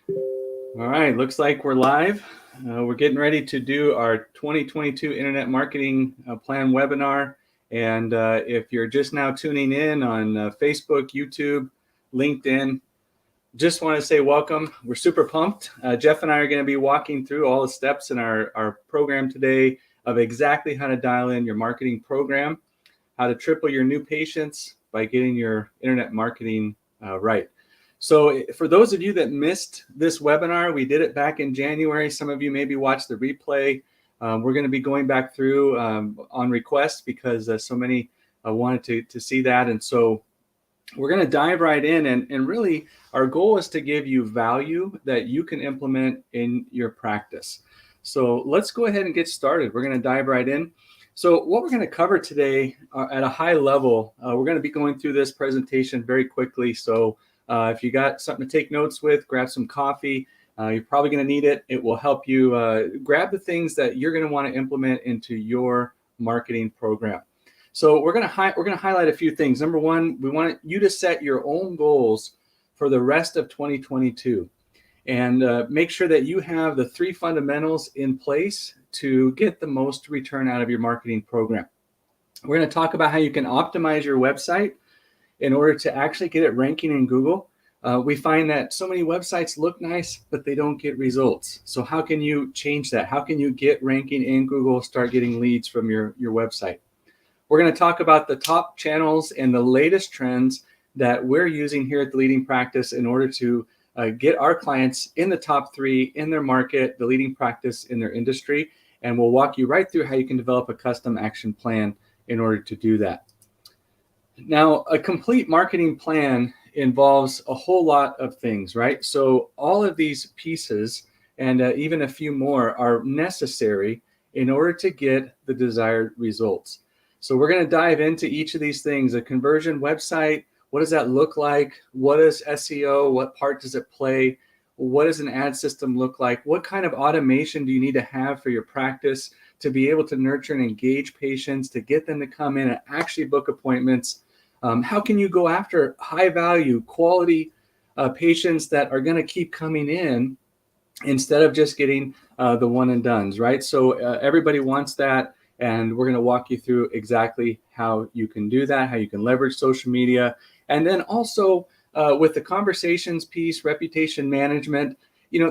All right, looks like we're live. We're getting ready to do our 2022 Internet Marketing Plan webinar. And if you're just now tuning in on Facebook, YouTube, LinkedIn, just want to say welcome. We're super pumped. Jeff and I are going to be walking through all the steps in our program today of exactly how to dial in your marketing program, how to triple your new patients by getting your internet marketing right. So for those of you that missed this webinar, we did it back in January. Some of you maybe watched the replay. We're going to be going back through on request because so many wanted to see that. And so we're going to dive right in. And really, our goal is to give you value that you can implement in your practice. So let's go ahead and get started. We're going to dive right in. So what we're going to cover today at a high level, we're going to be going through this presentation very quickly. So if you got something to take notes with, grab some coffee. You're probably going to need it. It will help you grab the things that you're going to want to implement into your marketing program. So we're going to highlight a few things. Number one, we want you to set your own goals for the rest of 2022, and make sure that you have the 3 fundamentals in place to get the most return out of your marketing program. We're going to talk about how you can optimize your website in order to actually get it ranking in Google. We find that so many websites look nice, but they don't get results. So how can you change that? How can you get ranking in Google, start getting leads from your website? We're going to talk about the top channels and the latest trends that we're using here at the Leading Practice in order to get our clients in the top 3 in their market, the leading practice in their industry. And we'll walk you right through how you can develop a custom action plan in order to do that. Now, a complete marketing plan involves a whole lot of things, right? So all of these pieces and even a few more are necessary in order to get the desired results. So we're going to dive into each of these things. A conversion website, what does that look like? What is SEO? What part does it play? What does an ad system look like? What kind of automation do you need to have for your practice to be able to nurture and engage patients, to get them to come in and actually book appointments? How can you go after high value, quality patients that are going to keep coming in instead of just getting the one and dones, right? So everybody wants that. And we're going to walk you through exactly how you can do that, how you can leverage social media. And then also with the conversations piece, reputation management,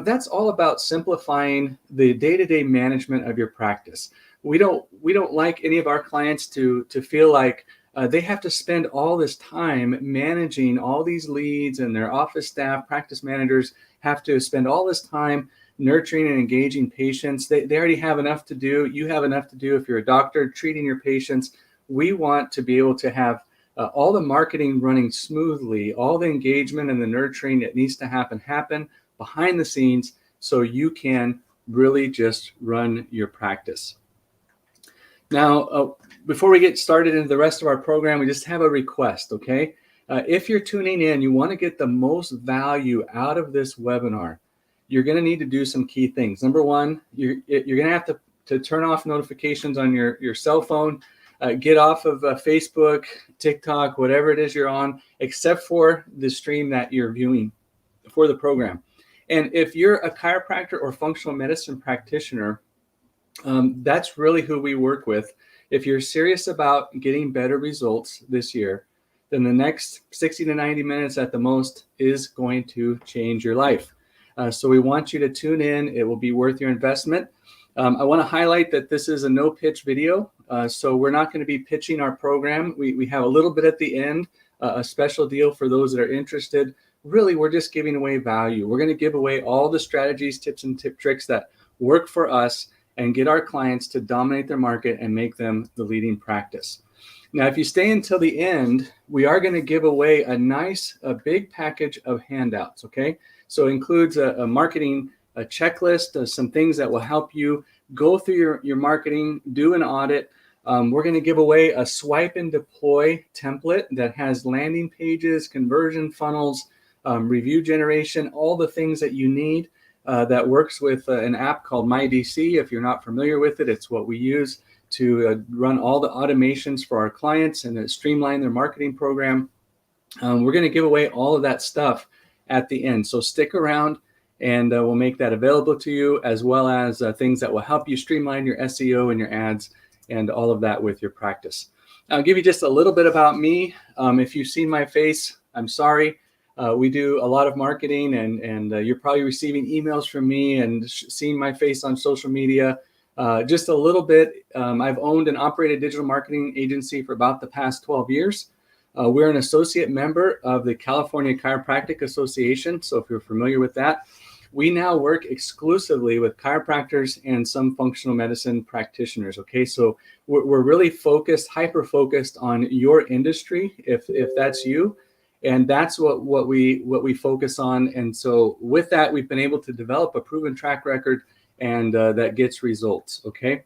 that's all about simplifying the day-to-day management of your practice. We don't like any of our clients to feel like they have to spend all this time managing all these leads, and their office staff, practice managers have to spend all this time nurturing and engaging patients. They already have enough to do. You have enough to do if you're a doctor treating your patients. We want to be able to have all the marketing running smoothly, all the engagement and the nurturing that needs to happen behind the scenes so you can really just run your practice. Now, before we get started into the rest of our program, we just have a request, okay? If you're tuning in, you want to get the most value out of this webinar, you're going to need to do some key things. Number one, you're going to have to turn off notifications on your cell phone, get off of Facebook, TikTok, whatever it is you're on, except for the stream that you're viewing for the program. And if you're a chiropractor or functional medicine practitioner, that's really who we work with. If you're serious about getting better results this year, then the next 60 to 90 minutes at the most is going to change your life. So we want you to tune in. It will be worth your investment. I want to highlight that this is a no pitch video. So we're not going to be pitching our program. We have a little bit at the end, a special deal for those that are interested. Really, we're just giving away value. We're going to give away all the strategies, tips, and tricks that work for us and get our clients to dominate their market and make them the leading practice. Now, if you stay until the end, we are going to give away a big package of handouts, okay? So it includes a marketing checklist, some things that will help you go through your marketing, do an audit. We're going to give away a swipe and deploy template that has landing pages, conversion funnels, review generation, all the things that you need that works with an app called MyDC. If you're not familiar with it, it's what we use to run all the automations for our clients and streamline their marketing program. We're going to give away all of that stuff at the end. So stick around and we'll make that available to you, as well as things that will help you streamline your SEO and your ads and all of that with your practice. I'll give you just a little bit about me. If you've seen my face, I'm sorry. We do a lot of marketing, and you're probably receiving emails from me and seeing my face on social media. Just a little bit. I've owned and operated a digital marketing agency for about the past 12 years. We're an associate member of the California Chiropractic Association. So if you're familiar with that, we now work exclusively with chiropractors and some functional medicine practitioners. Okay, so we're really focused, hyper-focused on your industry, if that's you. And that's what we focus on. And so with that, we've been able to develop a proven track record, and that gets results. Okay.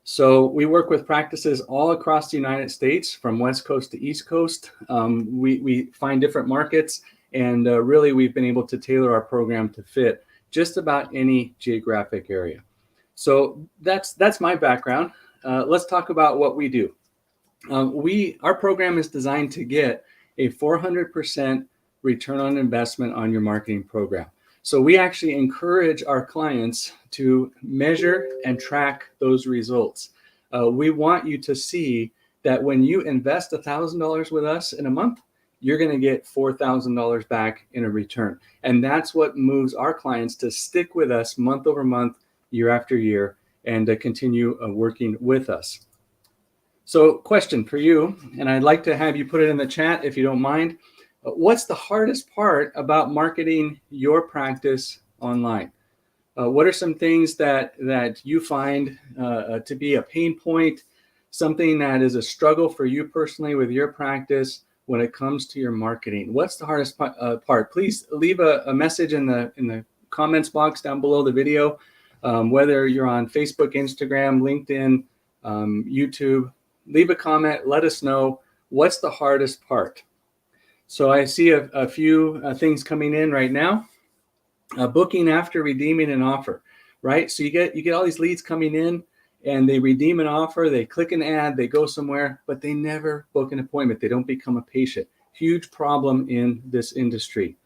So we work with practices all across the United States, from West Coast to East Coast. We find different markets, and really we've been able to tailor our program to fit just about any geographic area. So that's my background. Let's talk about what we do. Our program is designed to get a 400% return on investment on your marketing program. So we actually encourage our clients to measure and track those results. We want you to see that when you invest $1,000 with us in a month, you're going to get $4,000 back in a return. And that's what moves our clients to stick with us month over month, year after year, and to continue working with us. So question for you, and I'd like to have you put it in the chat if you don't mind. What's the hardest part about marketing your practice online? What are some things that you find to be a pain point, something that is a struggle for you personally with your practice when it comes to your marketing? What's the hardest part? Please leave a message in the comments box down below the video, whether you're on Facebook, Instagram, LinkedIn, YouTube. Leave a comment. Let us know what's the hardest part. So I see a few things coming in right now. Booking after redeeming an offer, right? So you get all these leads coming in, and they redeem an offer, they click an ad, they go somewhere, but they never book an appointment. They don't become a patient. Huge problem in this industry.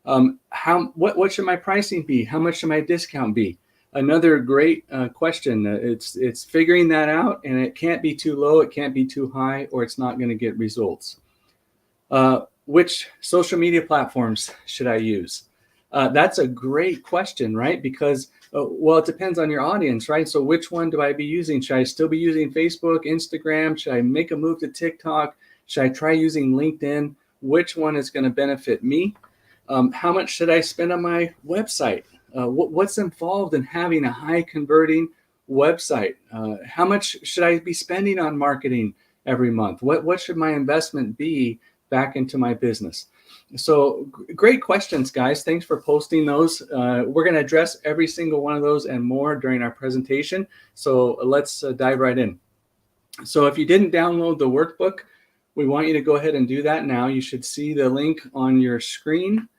What should my pricing be? How much should my discount be? Another great question. It's figuring that out, and it can't be too low, it can't be too high, or it's not going to get results. Which social media platforms should I use? That's a great question, right? Because, well, it depends on your audience, right? So which one do I be using? Should I still be using Facebook, Instagram? Should I make a move to TikTok? Should I try using LinkedIn? Which one is going to benefit me? How much should I spend on my website? What's involved in having a high converting website? How much should I be spending on marketing every month? What should my investment be back into my business? So great questions, guys. Thanks for posting those. We're going to address every single one of those and more during our presentation. So let's dive right in. So if you didn't download the workbook, we want you to go ahead and do that now. You should see the link on your screen.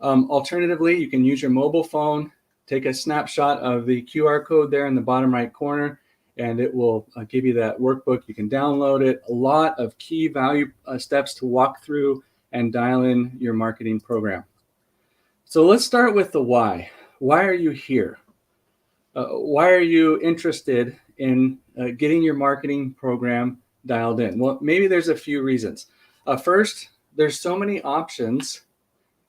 Alternatively, you can use your mobile phone, take a snapshot of the QR code there in the bottom right corner, and it will give you that workbook. You can download it. A lot of key value steps to walk through and dial in your marketing program. So let's start with the why. Why are you here? Why are you interested in getting your marketing program dialed in? Well, maybe there's a few reasons. First, there's so many options,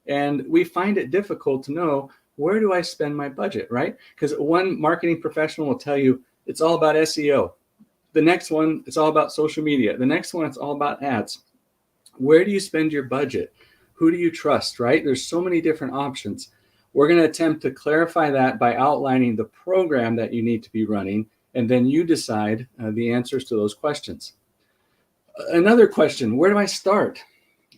and we find it difficult to know, where do I spend my budget, right? Because one marketing professional will tell you it's all about SEO. The next one, it's all about social media. The next one, it's all about ads. Where do you spend your budget? Who do you trust, right? There's so many different options. We're going to attempt to clarify that by outlining the program that you need to be running, and then you decide the answers to those questions. Another question, where do I start?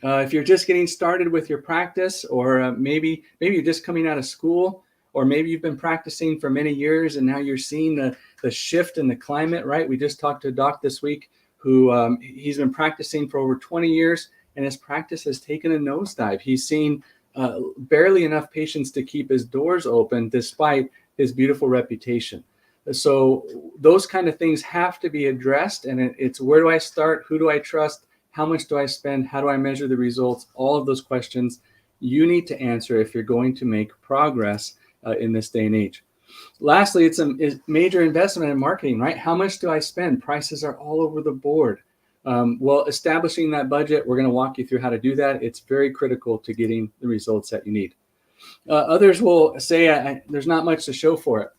If you're just getting started with your practice, or maybe you're just coming out of school, or maybe you've been practicing for many years and now you're seeing the shift in the climate, right? We just talked to a doc this week who he's been practicing for over 20 years, and his practice has taken a nosedive. He's seen barely enough patients to keep his doors open despite his beautiful reputation. So those kind of things have to be addressed, and it's where do I start? Who do I trust? How much do I spend? How do I measure the results? All of those questions. you need to answer if you're going to make progress in this day and age. Lastly, it's a major investment in marketing, right? How much do I spend? Prices are all over the board. Well, establishing that budget, we're going to walk you through how to do that. It's very critical to getting the results that you need. Others will say there's not much to show for it.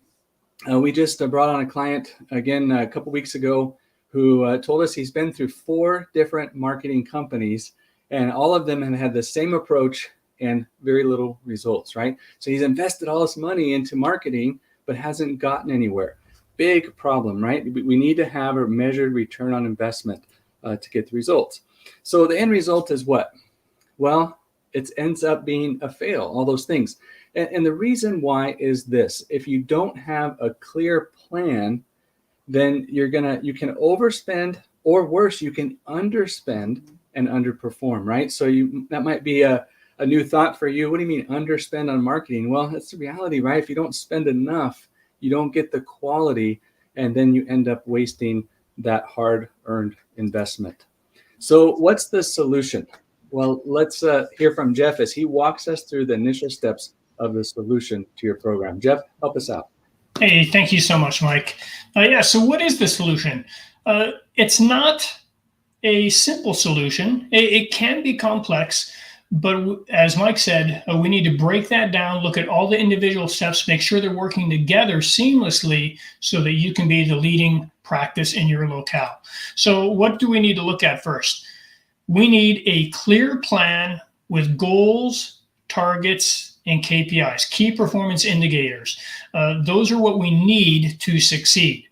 We just brought on a client again a couple weeks ago who told us he's been through 4 different marketing companies, and all of them have had the same approach and very little results, right? So he's invested all this money into marketing, but hasn't gotten anywhere. Big problem, right? We need to have a measured return on investment to get the results. So the end result is what? Well, it ends up being a fail, all those things. And the reason why is this: if you don't have a clear plan, then you can overspend, or worse, you can underspend and underperform, right? So that might be a new thought for you. What do you mean underspend on marketing? Well, that's the reality, right? If you don't spend enough, you don't get the quality, and then you end up wasting that hard-earned investment. So what's the solution? Well, let's hear from Jeff as he walks us through the initial steps of the solution to your program. Jeff, help us out. Hey, thank you so much, Mike. So what is the solution? It's not a simple solution. It can be complex, but as Mike said, we need to break that down, look at all the individual steps, make sure they're working together seamlessly so that you can be the leading practice in your locale. So what do we need to look at first? We need a clear plan with goals, targets, and KPIs, key performance indicators. Those are what we need to succeed.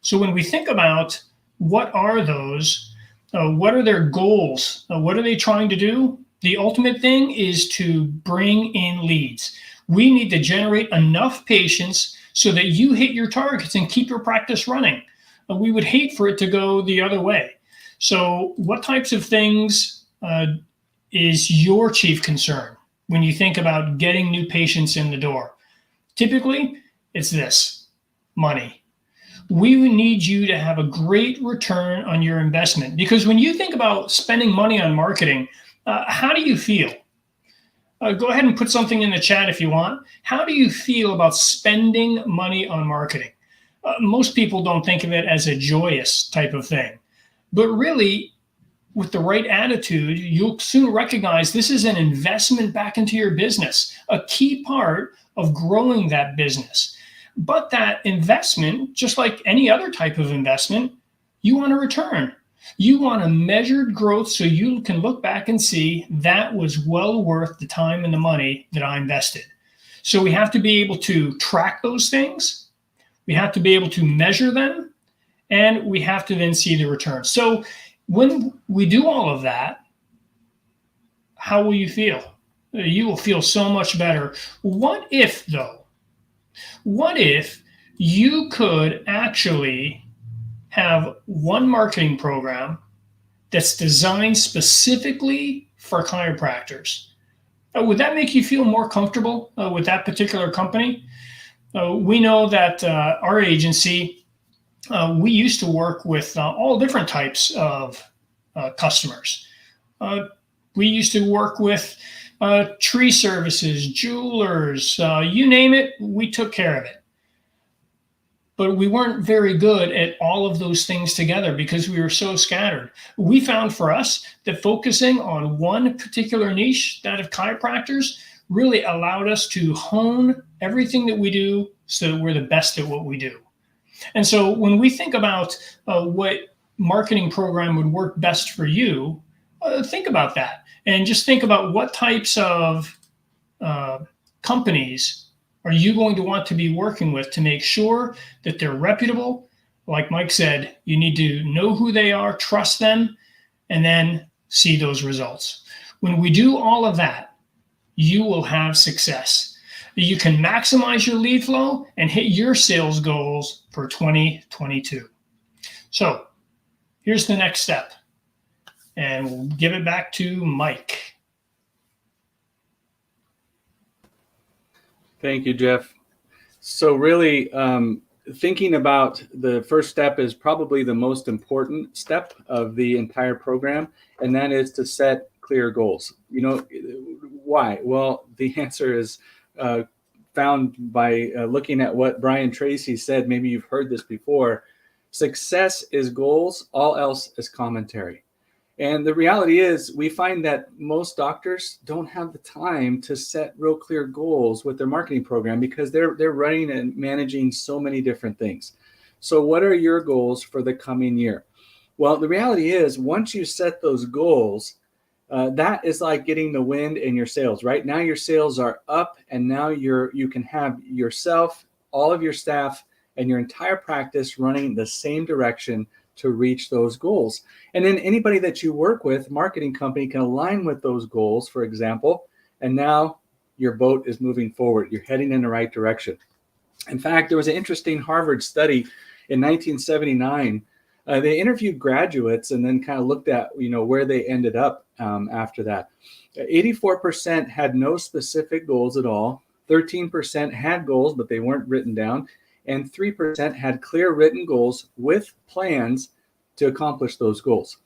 So when we think about what are those, what are their goals? What are they trying to do? The ultimate thing is to bring in leads. We need to generate enough patients so that you hit your targets and keep your practice running. We would hate for it to go the other way. So what types of things is your chief concern when you think about getting new patients in the door? Typically, it's this: money. We need you to have a great return on your investment, because when you think about spending money on marketing, how do you feel? Go ahead and put something in the chat if you want. How do you feel about spending money on marketing? Most people don't think of it as a joyous type of thing. But really, with the right attitude, you'll soon recognize this is an investment back into your business, a key part of growing that business. But that investment, just like any other type of investment, you want a return. You want a measured growth so you can look back and see that was well worth the time and the money that I invested. So we have to be able to track those things. We have to be able to measure them, and we have to then see the return. So when we do all of that, how will you feel? You will feel so much better. What if, though? What if you could actually have one marketing program that's designed specifically for chiropractors? Would that make you feel more comfortable with that particular company? We know that our agency, we used to work with all different types of customers. We used to work with tree services, jewelers, you name it, we took care of it. But we weren't very good at all of those things together because we were so scattered. We found for us that focusing on one particular niche, that of chiropractors, really allowed us to hone everything that we do so that we're the best at what we do. And so when we think about what marketing program would work best for you, think about that. And just think about what types of companies are you going to want to be working with to make sure that they're reputable. Like Mike said, you need to know who they are, trust them, and then see those results. When we do all of that, you will have success. You can maximize your lead flow and hit your sales goals for 2022. So here's the next step, and we'll give it back to Mike. Thank you, Jeff. So really, thinking about the first step is probably the most important step of the entire program, and that is to set clear clear goals. Why? Well, the answer is found by looking at what Brian Tracy said. Maybe you've heard this before. Success is goals, all else is commentary. And the reality is we find that most doctors don't have the time to set real clear goals with their marketing program because they're running and managing so many different things. So what are your goals for the coming year? Well, the reality is once you set those goals, that is like getting the wind in your sails. Right now your sales are up, and now you can have yourself, all of your staff, and your entire practice running the same direction to reach those goals. And then anybody that you work with, marketing company, can align with those goals, for example, and now your boat is moving forward. You're heading in the right direction. In fact, there was an interesting Harvard study in 1979. They interviewed graduates and then kind of looked at where they ended up after that. 84% had no specific goals at all. 13% had goals, but they weren't written down. And 3% had clear written goals with plans to accomplish those goals.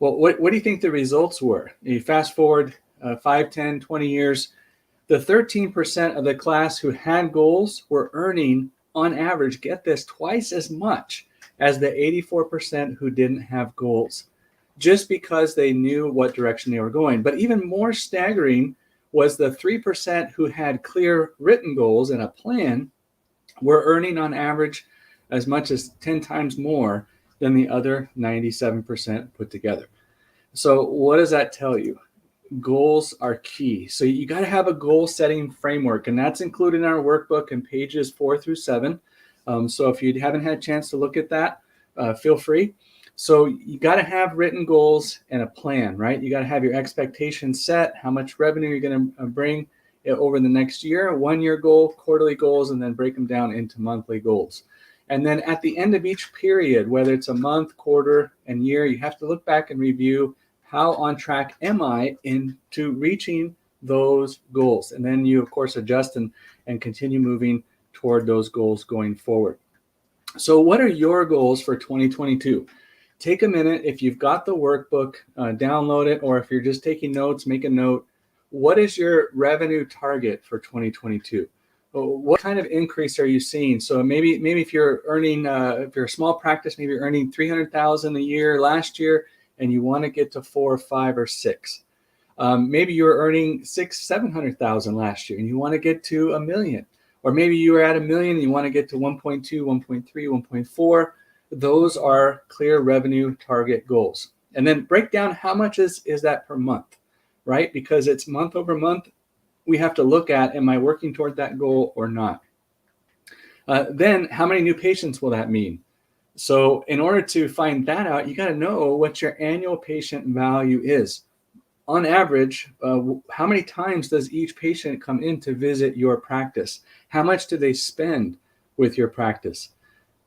Well, what do you think the results were? You fast forward 5, 10, 20 years, the 13% of the class who had goals were earning, on average, get this, twice as much as the 84% who didn't have goals, just because they knew what direction they were going. But even more staggering was the 3% who had clear written goals and a plan were earning on average as much as 10 times more than the other 97% put together. So what does that tell you? Goals are key. So you got to have a goal setting framework, and that's included in our workbook in pages 4 through 7. So if you haven't had a chance to look at that, feel free. So you got to have written goals and a plan, right? You got to have your expectations set, how much revenue you're going to bring over the next year, 1 year goal, quarterly goals, and then break them down into monthly goals. And then at the end of each period, whether it's a month, quarter, and year, you have to look back and review how on track am I into reaching those goals. And then you, of course, adjust and continue moving toward those goals going forward. So what are your goals for 2022? Take a minute. If you've got the workbook, download it, or if you're just taking notes, make a note. What is your revenue target for 2022? What kind of increase are you seeing? So maybe if you're earning, if you're a small practice, maybe you're earning $300,000 a year last year, and you want to get to 4 or 5 or 6. Maybe you were earning $700,000 last year, and you want to get to $1 million. Or maybe you were at $1 million, and you want to get to 1.2, 1.3, 1.4. Those are clear revenue target goals. And then break down how much is that per month. Right? Because it's month over month, we have to look at, am I working toward that goal or not? Then how many new patients will that mean? So in order to find that out, you got to know what your annual patient value is. On average, how many times does each patient come in to visit your practice? How much do they spend with your practice?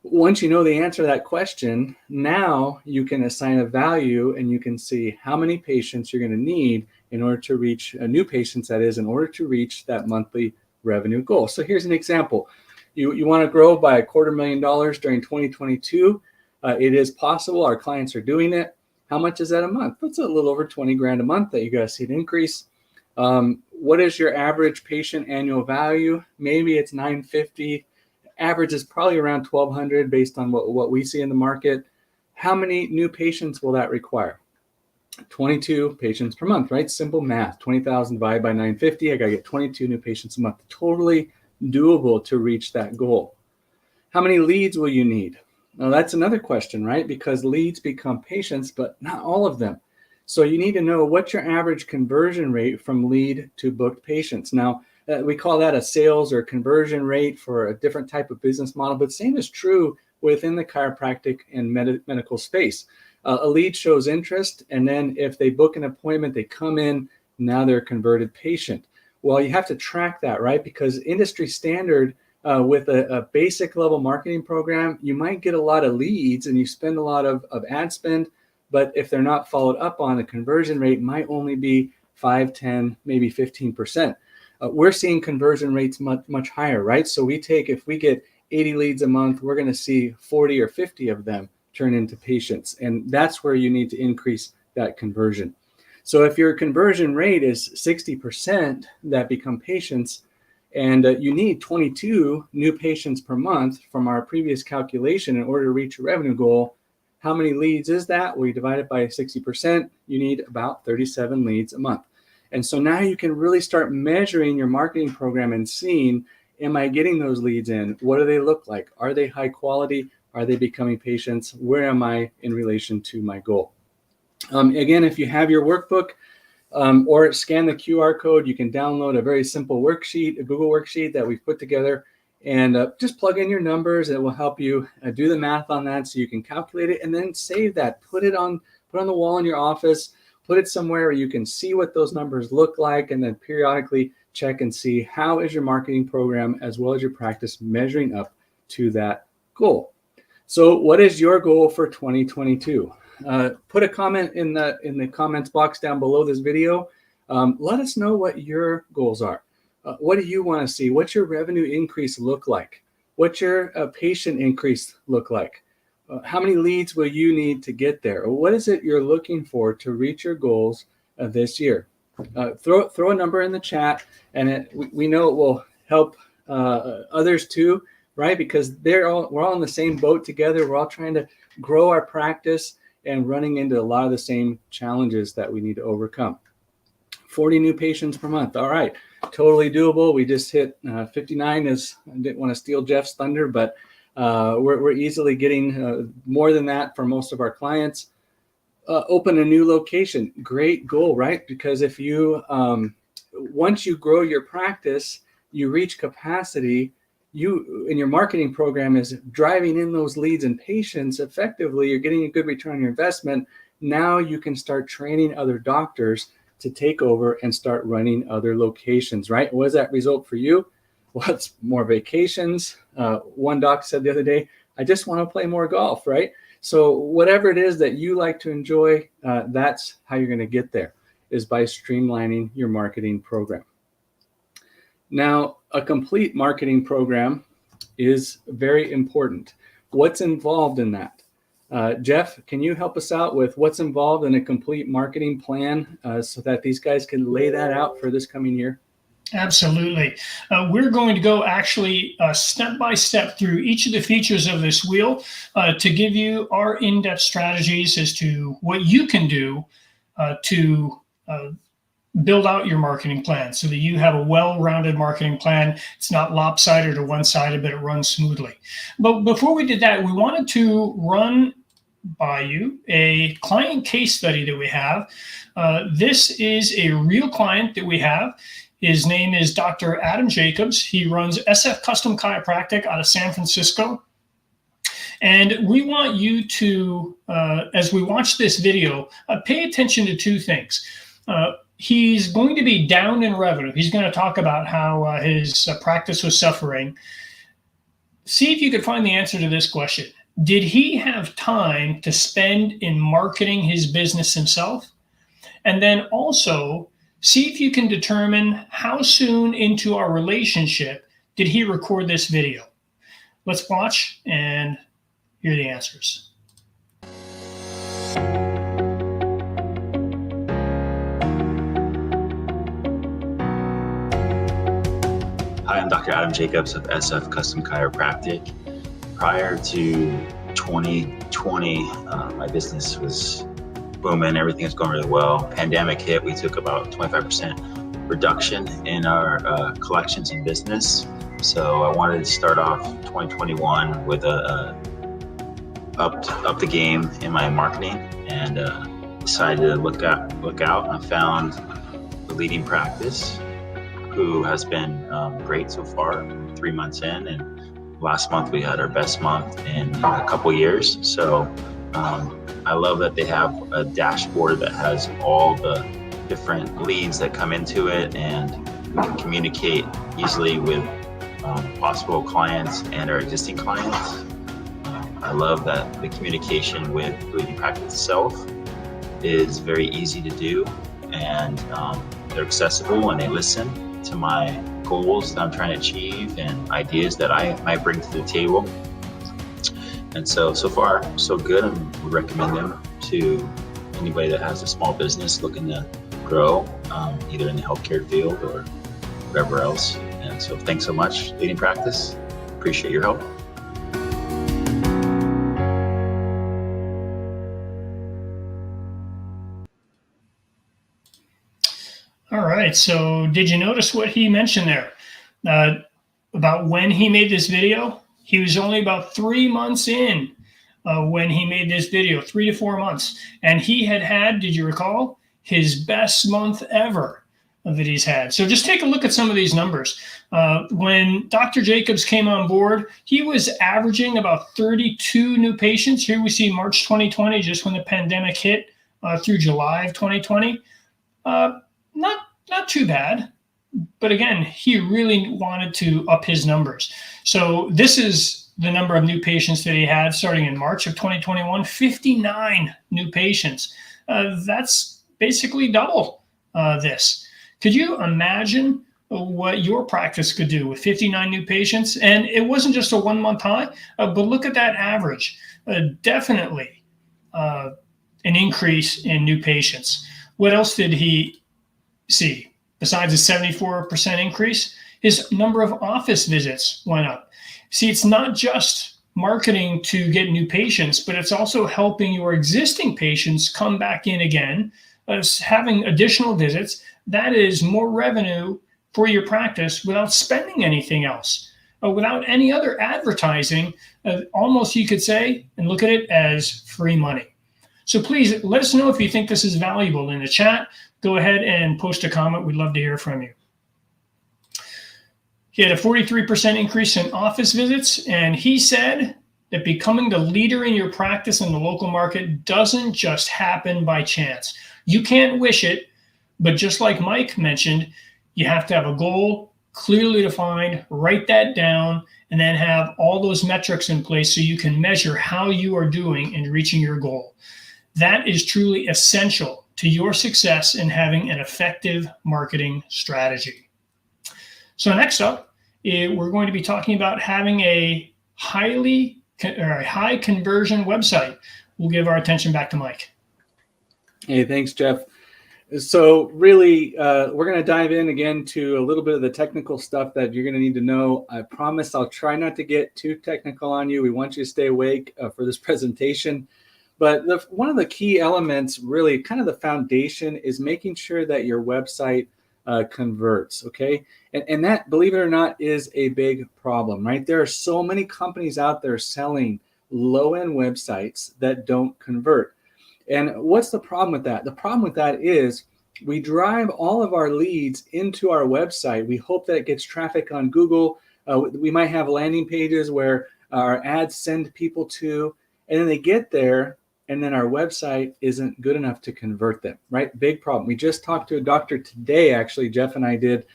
Once you know the answer to that question, now you can assign a value and you can see how many patients you're going to need in order to reach new patients, that is, in order to reach that monthly revenue goal. So here's an example. You want to grow by $250,000 during 2022. It is possible. Our clients are doing it. How much is that a month? That's a little over 20 grand a month that you got to see an increase. What is your average patient annual value? Maybe it's $950. Average is probably around $1,200 based on what we see in the market. How many new patients will that require? 22 patients per month, right? Simple math. 20,000 divided by 950. I got to get 22 new patients a month. Totally doable to reach that goal. How many leads will you need? Now that's another question, right? Because leads become patients, but not all of them. So you need to know what's your average conversion rate from lead to booked patients. Now, we call that a sales or conversion rate for a different type of business model, but same is true within the chiropractic and medical space. A lead shows interest, and then if they book an appointment, they come in, now they're a converted patient. Well, you have to track that, right? Because industry standard with a basic level marketing program, you might get a lot of leads and you spend a lot of ad spend, but if they're not followed up on, the conversion rate might only be 5, 10, maybe 15%. We're seeing conversion rates much higher, right? So if we get 80 leads a month, we're going to see 40 or 50 of them turn into patients. And that's where you need to increase that conversion. So if your conversion rate is 60% that become patients, and you need 22 new patients per month from our previous calculation in order to reach your revenue goal, how many leads is that? We divide it by 60%. You need about 37 leads a month. And so now you can really start measuring your marketing program and seeing, am I getting those leads in? What do they look like? Are they high quality? Are they becoming patients? Where am I in relation to my goal? Again, if you have your workbook, or scan the QR code, you can download a very simple worksheet, a Google worksheet that we've put together, and just plug in your numbers. It will help you do the math on that so you can calculate it and then save that. Put it on the wall in your office, put it somewhere where you can see what those numbers look like, and then periodically check and see how is your marketing program as well as your practice measuring up to that goal. So what is your goal for 2022? Put a comment in the comments box down below this video. Let us know what your goals are. What do you want to see? What's your revenue increase look like? What's your patient increase look like? How many leads will you need to get there? What is it you're looking for to reach your goals this year? Throw a number in the chat, and we know it will help others too, right? Because we're all in the same boat together. We're all trying to grow our practice and running into a lot of the same challenges that we need to overcome. 40 new patients per month. All right, totally doable. We just hit 59. I didn't want to steal Jeff's thunder, but we're easily getting more than that for most of our clients. Open a new location. Great goal, right? Because if you, once you grow your practice, you reach capacity, you in your marketing program is driving in those leads and patients effectively. You're getting a good return on your investment. Now you can start training other doctors to take over and start running other locations, right? What does that result for you? Well, it's more vacations. One doc said the other day, I just want to play more golf, right? So whatever it is that you like to enjoy, that's how you're going to get there, is by streamlining your marketing program. Now, a complete marketing program is very important. What's involved in that? Jeff, can you help us out with what's involved in a complete marketing plan so that these guys can lay that out for this coming year? Absolutely. We're going to go actually step by step through each of the features of this wheel to give you our in-depth strategies as to what you can do to build out your marketing plan so that you have a well-rounded marketing plan. It's not lopsided or one-sided, but it runs smoothly. But before we did that, we wanted to run by you a client case study that we have. This is a real client that we have. His name is Dr. Adam Jacobs. He runs SF Custom Chiropractic out of San Francisco. And we want you to, as we watch this video, pay attention to two things. He's going to be down in revenue. He's going to talk about how his practice was suffering. See if you could find the answer to this question. Did he have time to spend in marketing his business himself? And then also, see if you can determine how soon into our relationship did he record this video. Let's watch and hear the answers. Hi, I'm Dr. Adam Jacobs of SF Custom Chiropractic. Prior to 2020, my business was booming. Everything was going really well. Pandemic hit. We took about 25% reduction in our collections and business. So I wanted to start off 2021 with up the game in my marketing, and decided to look out. I found the leading practice who has been great so far, 3 months in, and last month we had our best month in a couple years. So I love that they have a dashboard that has all the different leads that come into it, and we can communicate easily with possible clients and our existing clients. I love that the communication with the leading practice itself is very easy to do, and they're accessible, and they listen to my goals that I'm trying to achieve and ideas that I might bring to the table. And so far, so good. I would recommend them to anybody that has a small business looking to grow, either in the healthcare field or wherever else. And so thanks so much, Leading Practice. Appreciate your help. All right. So did you notice what he mentioned there about when he made this video? He was only about 3 months in when he made this video, 3 to 4 months. And he had, did you recall, his best month ever that he's had. So just take a look at some of these numbers. When Dr. Jacobs came on board, he was averaging about 32 new patients. Here we see March 2020, just when the pandemic hit, through July of 2020. Not too bad, but again, he really wanted to up his numbers. So this is the number of new patients that he had starting in March of 2021, 59 new patients. That's basically double this. Could you imagine what your practice could do with 59 new patients? And it wasn't just a 1 month high, but look at that average. Definitely an increase in new patients. What else did he see? Besides a 74% increase, his number of office visits went up. See, it's not just marketing to get new patients, but it's also helping your existing patients come back in again, having additional visits. That is more revenue for your practice without spending anything else, without any other advertising. Almost you could say, and look at it as free money. So please let us know if you think this is valuable in the chat. Go ahead and post a comment. We'd love to hear from you. He had a 43% increase in office visits, and he said that becoming the leader in your practice in the local market doesn't just happen by chance. You can't wish it, but just like Mike mentioned, you have to have a goal clearly defined, write that down, and then have all those metrics in place so you can measure how you are doing in reaching your goal. That is truly essential to your success in having an effective marketing strategy. So next up, we're going to be talking about having a high conversion website. We'll give our attention back to Mike. Hey, thanks, Jeff. So really, we're going to dive in again to a little bit of the technical stuff that you're going to need to know. I promise I'll try not to get too technical on you. We want you to stay awake for this presentation. But one of the key elements, really kind of the foundation, is making sure that your website converts, okay? And that, believe it or not, is a big problem, right? There are so many companies out there selling low-end websites that don't convert. And what's the problem with that? The problem with that is we drive all of our leads into our website. We hope that it gets traffic on Google. We might have landing pages where our ads send people to, and then they get there, and then our website isn't good enough to convert them, right? Big problem. We just talked to a doctor today, actually, Jeff and I did,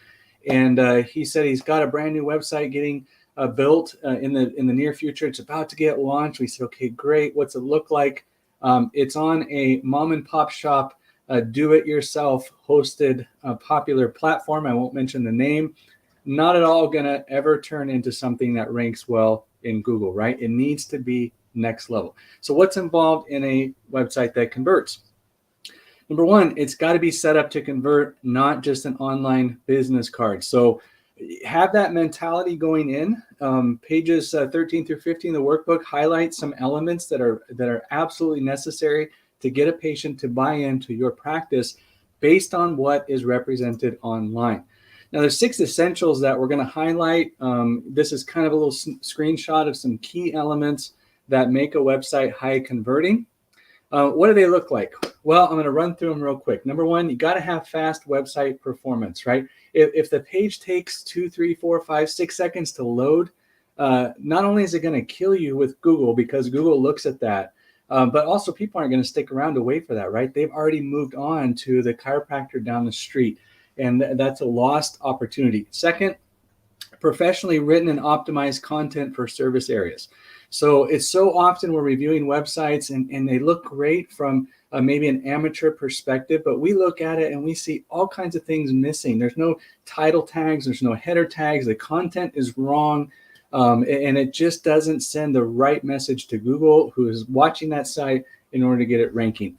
and he said he's got a brand new website getting built in the near future. It's about to get launched. We said, okay, great. What's it look like? It's on a mom and pop shop, do-it-yourself hosted popular platform. I won't mention the name. Not at all going to ever turn into something that ranks well in Google, right? It needs to be next level. So what's involved in a website that converts? Number one, it's got to be set up to convert, not just an online business card. So have that mentality going in. Pages 13 through 15 of the workbook highlight some elements that are absolutely necessary to get a patient to buy into your practice based on what is represented online. Now, there's 6 essentials that we're going to highlight. This is kind of a little screenshot of some key elements that make a website high converting. What do they look like? Well, I'm going to run through them real quick. Number one, you got to have fast website performance, right? If the page takes 2, 3, 4, 5, 6 seconds to load, not only is it going to kill you with Google because Google looks at that, but also people aren't going to stick around to wait for that, right? They've already moved on to the chiropractor down the street, and that's a lost opportunity. Second, professionally written and optimized content for service areas. So it's so often we're reviewing websites and they look great from maybe an amateur perspective, but we look at it and we see all kinds of things missing. There's no title tags, there's no header tags, the content is wrong, and it just doesn't send the right message to Google, who is watching that site, in order to get it ranking.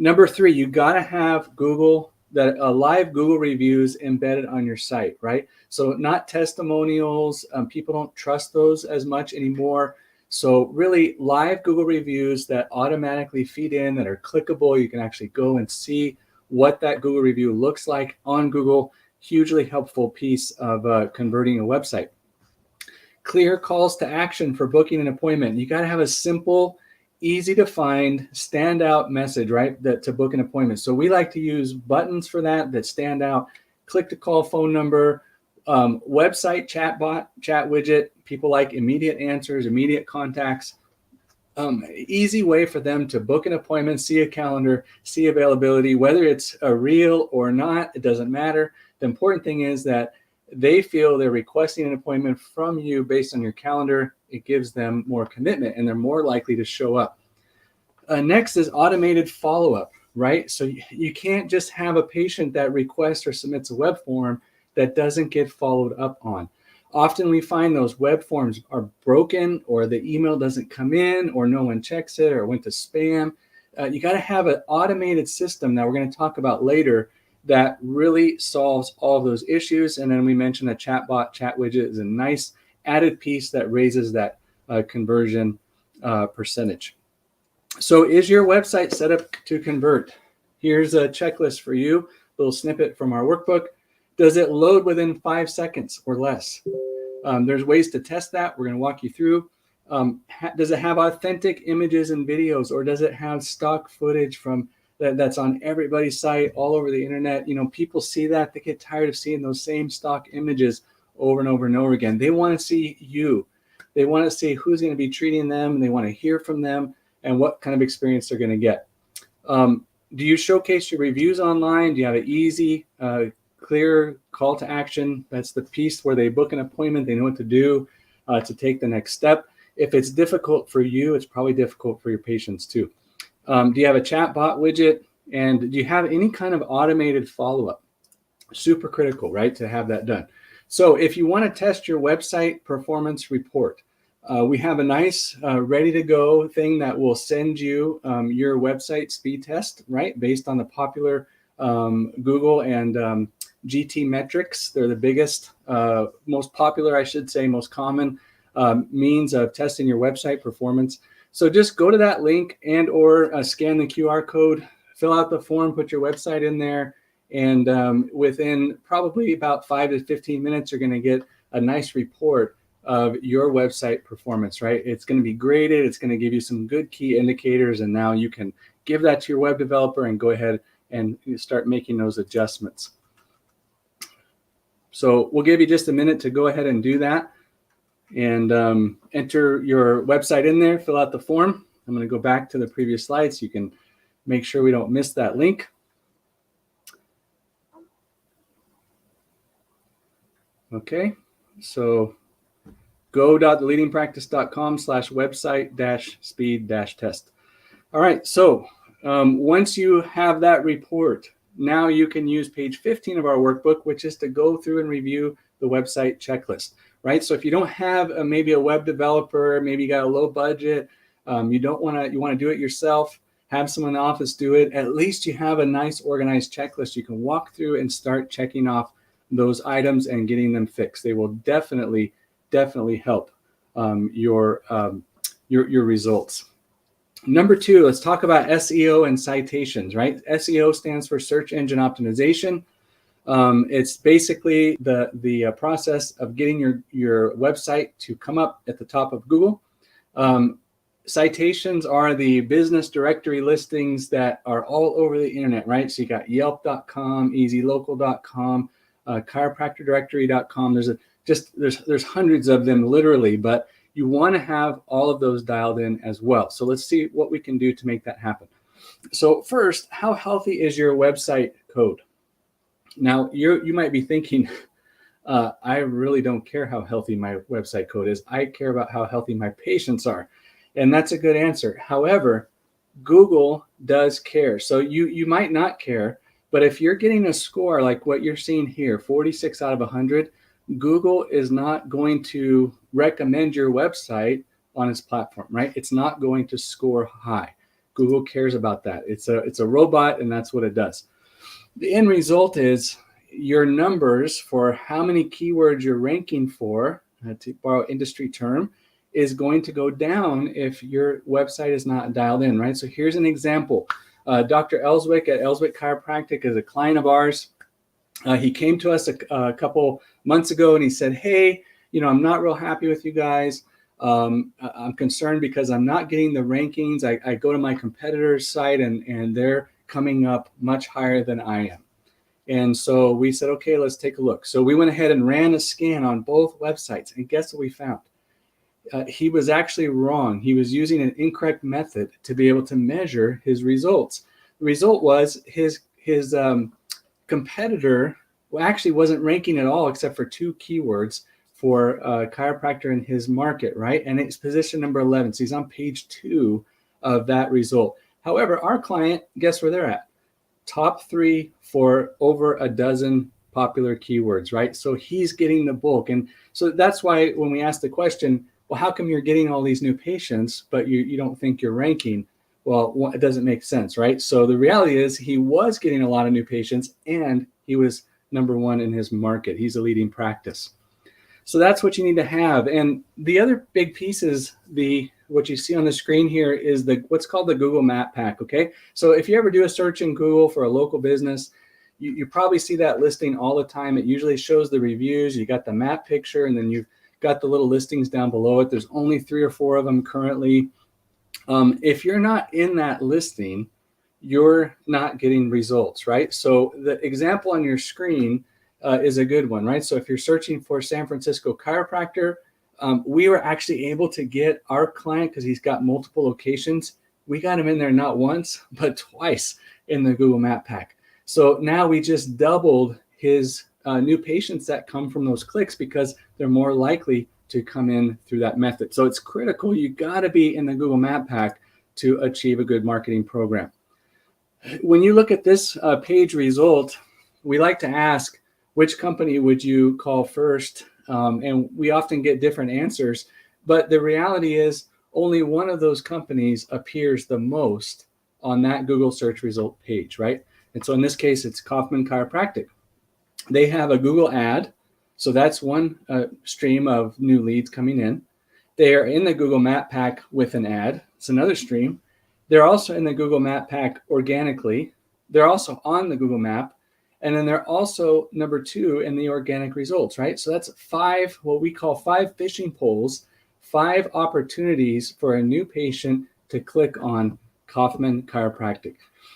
Number 3, you got to have live Google reviews embedded on your site, right? So not testimonials. People don't trust those as much anymore. So really live Google reviews that automatically feed in, that are clickable. You can actually go and see what that Google review looks like on Google. Hugely helpful piece of converting a website. Clear calls to action for booking an appointment. You got to have a simple, easy to find, standout message, right? That to book an appointment. So we like to use buttons for that stand out. Click to call phone number, website chatbot, chat widget. People like immediate answers, immediate contacts. Easy way for them to book an appointment, see a calendar, see availability, whether it's a real or not, it doesn't matter. The important thing is that they feel they're requesting an appointment from you based on your calendar. It gives them more commitment and they're more likely to show up. Next is automated follow-up, right? So you can't just have a patient that requests or submits a web form that doesn't get followed up on. Often we find those web forms are broken, or the email doesn't come in, or no one checks it, or went to spam. You got to have an automated system that we're going to talk about later that really solves all of those issues. And then we mentioned a chatbot, chat widget is a nice added piece that raises that conversion percentage. So is your website set up to convert? Here's a checklist for you, a little snippet from our workbook. Does it load within 5 seconds or less? There's ways to test that. We're going to walk you through. Does it have authentic images and videos, or does it have stock footage from that's on everybody's site all over the internet? You know, people see that, they get tired of seeing those same stock images over and over and over again. They want to see you. They want to see who's going to be treating them, and they want to hear from them and what kind of experience they're going to get. Do you showcase your reviews online? Do you have an easy, clear call to action? That's the piece where they book an appointment, they know what to do to take the next step. If it's difficult for you, it's probably difficult for your patients too. Do you have a chat bot widget? And do you have any kind of automated follow-up? Super critical, right, to have that done. So if you want to test your website performance report, we have a nice ready to go thing that will send you your website speed test, right, based on the popular Google and GT metrics. They're the biggest, most popular, I should say, most common means of testing your website performance. So just go to that link and or scan the QR code, fill out the form, put your website in there, and within probably about 5 to 15 minutes, you're going to get a nice report of your website performance, right? It's going to be graded. It's going to give you some good key indicators, and now you can give that to your web developer and go ahead and start making those adjustments. So we'll give you just a minute to go ahead and do that and enter your website in there, fill out the form. I'm going to go back to the previous slide so you can make sure we don't miss that link. Okay, so go.theleadingpractice.com/website-speed-test. All right, so once you have that report, now you can use page 15 of our workbook, which is to go through and review the website checklist, right? So if you don't have maybe a web developer, maybe you got a low budget, you want to do it yourself, have someone in the office do it, at least you have a nice organized checklist you can walk through and start checking off those items and getting them fixed. They will definitely help your results. Number 2, let's talk about SEO and citations, right? SEO stands for search engine optimization. It's basically the process of getting your website to come up at the top of Google. Citations are the business directory listings that are all over the internet, right? So you got yelp.com, easylocal.com, chiropractordirectory.com. There's hundreds of them literally, but you want to have all of those dialed in as well. So let's see what we can do to make that happen. So first, how healthy is your website code? Now, you might be thinking, I really don't care how healthy my website code is. I care about how healthy my patients are. And that's a good answer. However, Google does care. So you might not care, but if you're getting a score like what you're seeing here, 46 out of 100, Google is not going to recommend your website on its platform, right? It's not going to score high. Google cares about that. It's a robot, and that's what it does. The end result is your numbers for how many keywords you're ranking for, to borrow industry term, is going to go down if your website is not dialed in, right? So here's an example. Dr. Ellswick at Ellswick Chiropractic is a client of ours. He came to us a couple months ago and he said, hey, I'm not real happy with you guys. I'm concerned because I'm not getting the rankings. I go to my competitor's site and they're coming up much higher than I am. And so we said, okay, let's take a look. So we went ahead and ran a scan on both websites. And guess what we found? He was actually wrong. He was using an incorrect method to be able to measure his results. The result was his competitor actually wasn't ranking at all except for 2 keywords for chiropractor in his market, right? And it's position number 11. So he's on page 2 of that result. However, our client, guess where they're at? Top 3 for over a dozen popular keywords, right? So he's getting the bulk. And so that's why when we ask the question, well, how come you're getting all these new patients, but you don't think you're ranking? Well, it doesn't make sense, right? So the reality is he was getting a lot of new patients and he was number 1 in his market. He's a leading practice. So that's what you need to have. And the other big piece is what you see on the screen here is what's called the Google Map Pack, okay? So if you ever do a search in Google for a local business, you probably see that listing all the time. It usually shows the reviews. You got the map picture, and then you've got the little listings down below it. There's only 3 or 4 of them currently. If you're not in that listing, you're not getting results, right? So the example on your screen is a good one, right? So if you're searching for San Francisco chiropractor, we were actually able to get our client, because he's got multiple locations, we got him in there not once, but twice in the Google Map Pack. So now we just doubled his new patients that come from those clicks because they're more likely to come in through that method. So it's critical. You got to be in the Google Map Pack to achieve a good marketing program. When you look at this page result, we like to ask, which company would you call first? And we often get different answers, but the reality is only one of those companies appears the most on that Google search result page, right? And so in this case, it's Kaufman Chiropractic. They have a Google ad. So that's one stream of new leads coming in. They are in the Google Map Pack with an ad. It's another stream. They're also in the Google Map Pack organically. They're also on the Google Map. And then they're also number 2 in the organic results, right? So that's 5, what we call 5 fishing poles, 5 opportunities for a new patient to click on Kaufman Chiropractic.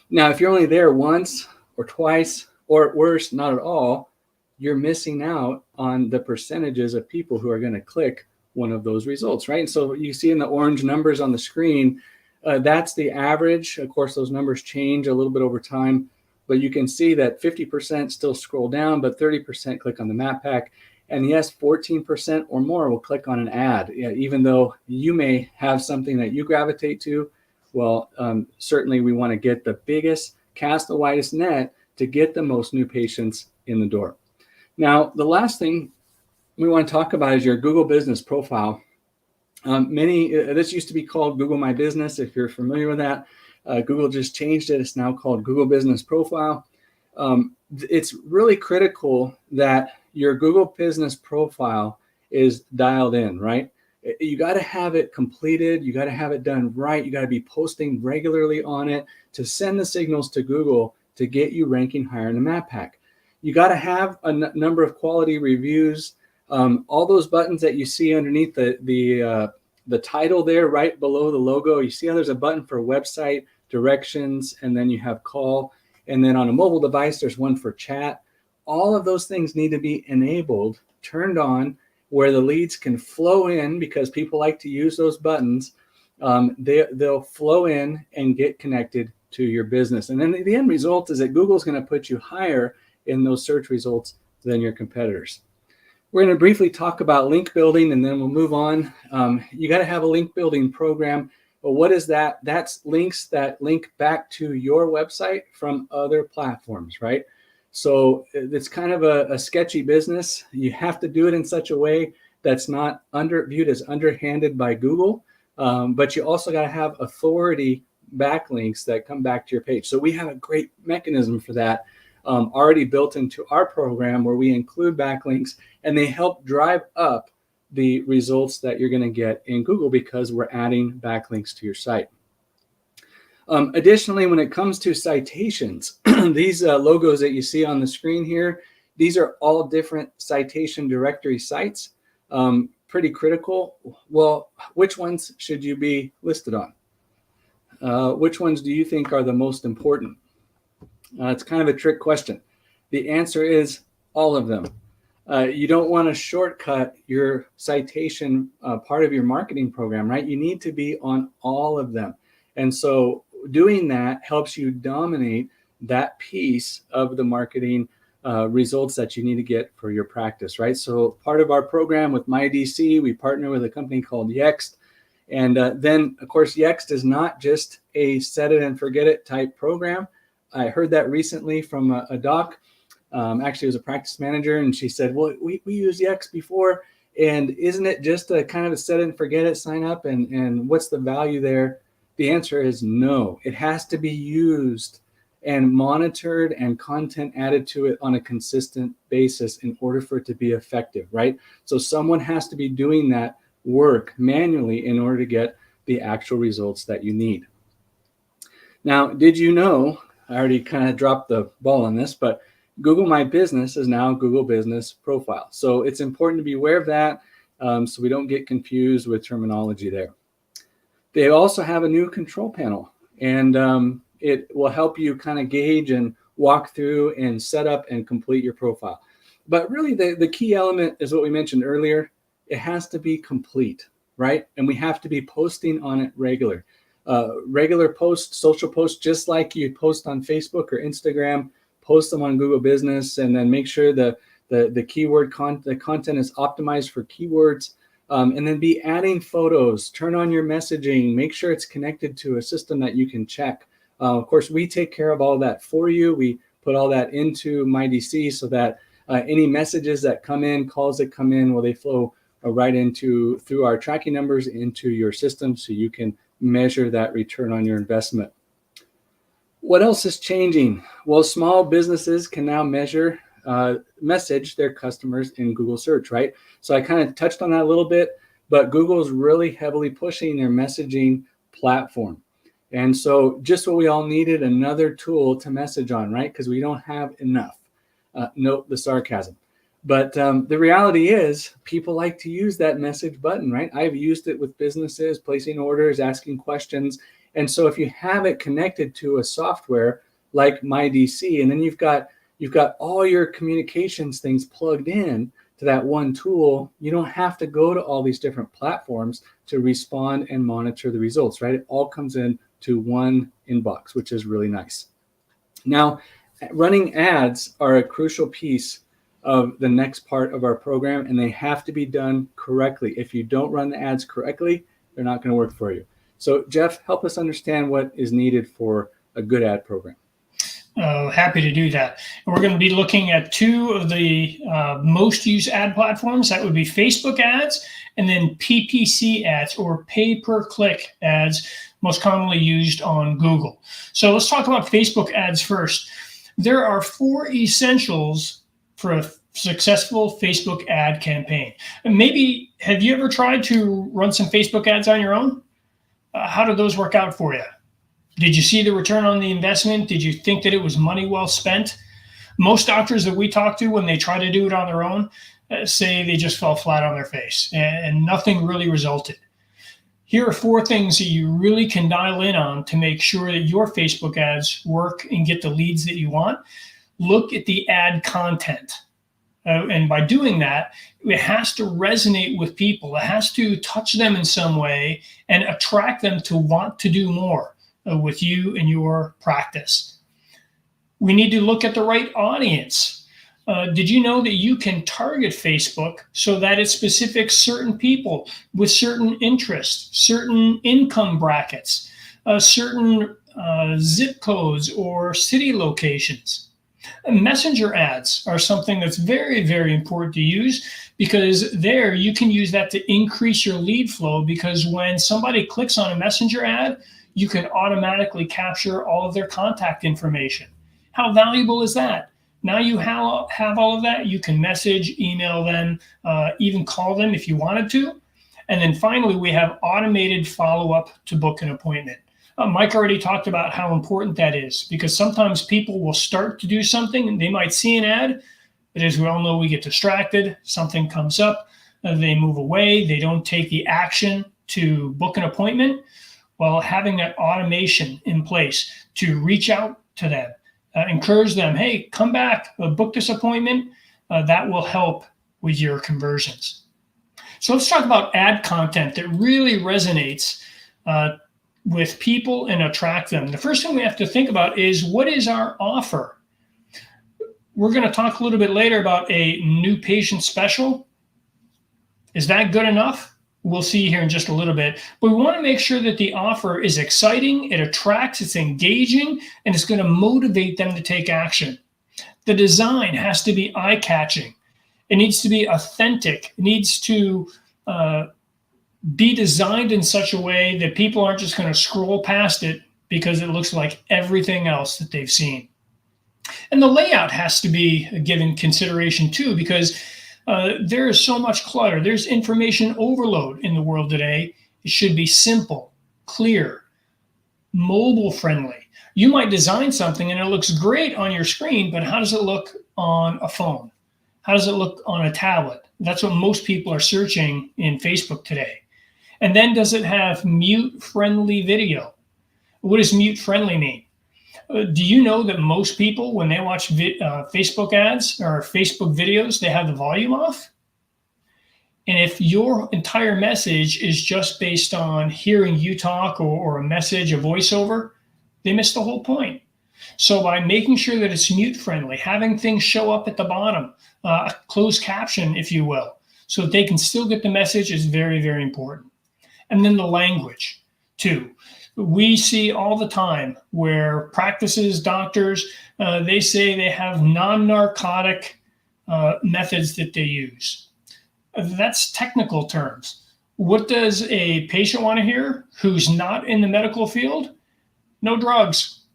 Now, if you're only there once or twice, or at worst, not at all, you're missing out on the percentages of people who are going to click one of those results, right? And so you see in the orange numbers on the screen, that's the average. Of course, those numbers change a little bit over time, but you can see that 50% still scroll down, but 30% click on the Map Pack. And yes, 14% or more will click on an ad, even though you may have something that you gravitate to. Well, certainly we want to get the biggest, cast the widest net to get the most new patients in the door. Now, the last thing we want to talk about is your Google Business Profile. This used to be called Google My Business, if you're familiar with that. Google just changed it. It's now called Google Business Profile. It's really critical that your Google Business Profile is dialed in, right? You got to have it completed. You got to have it done right. You got to be posting regularly on it to send the signals to Google to get you ranking higher in the Map Pack. You got to have a number of quality reviews. All those buttons that you see underneath the title there, right below the logo, you see how there's a button for website, directions, and then you have call. And then on a mobile device, there's one for chat. All of those things need to be enabled, turned on, where the leads can flow in, because people like to use those buttons. They'll flow in and get connected to your business. And then the end result is that Google's going to put you higher in those search results than your competitors. We're going to briefly talk about link building, and then we'll move on. You got to have a link building program. But what is that? That's links that link back to your website from other platforms, right? So it's kind of a sketchy business. You have to do it in such a way that's not viewed as underhanded by Google, but you also got to have authority backlinks that come back to your page. So we have a great mechanism for that already built into our program, where we include backlinks, and they help drive up the results that you're going to get in Google because we're adding backlinks to your site. Additionally, when it comes to citations, these logos that you see on the screen here, these are all different citation directory sites. Pretty critical. Well, which ones should you be listed on? Which ones do you think are the most important? It's kind of a trick question. The answer is all of them. You don't want to shortcut your citation part of your marketing program, right? You need to be on all of them. And so doing that helps you dominate that piece of the marketing results that you need to get for your practice, right? So part of our program with MyDC, we partner with a company called Yext. And then, of course, Yext is not just a set it and forget it type program. I heard that recently from a doc. Actually, it was a practice manager, and she said, well, we used Yext before, and isn't it just a kind of a set it and forget it, sign up, and what's the value there? The answer is no. It has to be used and monitored and content added to it on a consistent basis in order for it to be effective, right? So someone has to be doing that work manually in order to get the actual results that you need. Now, did you know, I already kind of dropped the ball on this, but Google My Business is now Google Business Profile. So it's important to be aware of that so we don't get confused with terminology there. They also have a new control panel, and it will help you kind of gauge and walk through and set up and complete your profile. But really the key element is what we mentioned earlier. It has to be complete, right? And we have to be posting on it regular posts, social posts, just like you post on Facebook or Instagram, post them on Google Business, and then make sure the content is optimized for keywords. And then be adding photos, turn on your messaging, make sure it's connected to a system that you can check. Of course, we take care of all that for you. We put all that into MyDC so that any messages that come in, calls that come in, well, they flow right through our tracking numbers into your system so you can measure that return on your investment. What else is changing? Well, small businesses can now message their customers in Google search, right? So I kind of touched on that a little bit, but Google is really heavily pushing their messaging platform. And so just what we all needed, another tool to message on, right? Because we don't have enough. Note the sarcasm. But the reality is people like to use that message button, right? I've used it with businesses, placing orders, asking questions. And so if you have it connected to a software like MyDC, and then you've got all your communications things plugged in to that one tool, you don't have to go to all these different platforms to respond and monitor the results, right? It all comes in to one inbox, which is really nice. Now, running ads are a crucial piece of the next part of our program, and they have to be done correctly. If you don't run the ads correctly, they're not going to work for you. So Jeff, help us understand what is needed for a good ad program. Happy to do that. And we're going to be looking at two of the most used ad platforms. That would be Facebook ads and then PPC ads, or pay-per-click ads, most commonly used on Google. So let's talk about Facebook ads first. There are 4 essentials for a successful Facebook ad campaign. And maybe, have you ever tried to run some Facebook ads on your own? How did those work out for you? Did you see the return on the investment? Did you think that it was money well spent? Most doctors that we talk to, when they try to do it on their own, say they just fell flat on their face and nothing really resulted. Here are 4 things that you really can dial in on to make sure that your Facebook ads work and get the leads that you want. Look at the ad content. And by doing that, it has to resonate with people. It has to touch them in some way and attract them to want to do more with you and your practice. We need to look at the right audience. Did you know that you can target Facebook so that it's specific certain people with certain interests, certain income brackets, certain zip codes or city locations? Messenger ads are something that's very, very important to use, because there you can use that to increase your lead flow, because when somebody clicks on a messenger ad, you can automatically capture all of their contact information. How valuable is that? Now you have all of that. You can message, email them, even call them if you wanted to. And then finally, we have automated follow-up to book an appointment. Mike already talked about how important that is, because sometimes people will start to do something and they might see an ad, but as we all know, we get distracted, something comes up, they move away, they don't take the action to book an appointment. Well, having that automation in place to reach out to them, encourage them, hey, come back, book this appointment, that will help with your conversions. So let's talk about ad content that really resonates with people and attract them. The first thing we have to think about is, what is our offer? We're going to talk a little bit later about a new patient special. Is that good enough? We'll see here in just a little bit. But we want to make sure that the offer is exciting, it attracts, it's engaging, and it's going to motivate them to take action. The design has to be eye-catching. It needs to be authentic. It needs to be designed in such a way that people aren't just going to scroll past it because it looks like everything else that they've seen. And the layout has to be given consideration too, because there is so much clutter. There's information overload in the world today. It should be simple, clear, mobile friendly. You might design something and it looks great on your screen, but how does it look on a phone? How does it look on a tablet? That's what most people are searching in Facebook today. And then, does it have mute-friendly video? What does mute-friendly mean? Do you know that most people, when they watch Facebook ads or Facebook videos, they have the volume off? And if your entire message is just based on hearing you talk or a message, a voiceover, they miss the whole point. So by making sure that it's mute-friendly, having things show up at the bottom, a closed caption, if you will, so that they can still get the message is very, very important. And then the language, too. We see all the time where practices, doctors, they say they have non-narcotic methods that they use. That's technical terms. What does a patient want to hear who's not in the medical field? No drugs.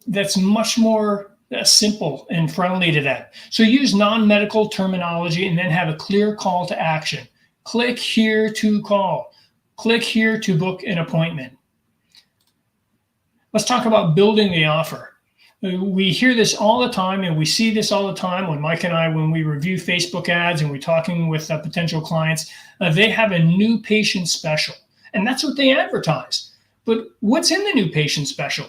That's much more simple and friendly to that. So use non-medical terminology and then have a clear call to action. Click here to call. Click here to book an appointment. Let's talk about building the offer. We hear this all the time, and we see this all the time when Mike and I, when we review Facebook ads and we're talking with potential clients, they have a new patient special, and that's what they advertise. But what's in the new patient special?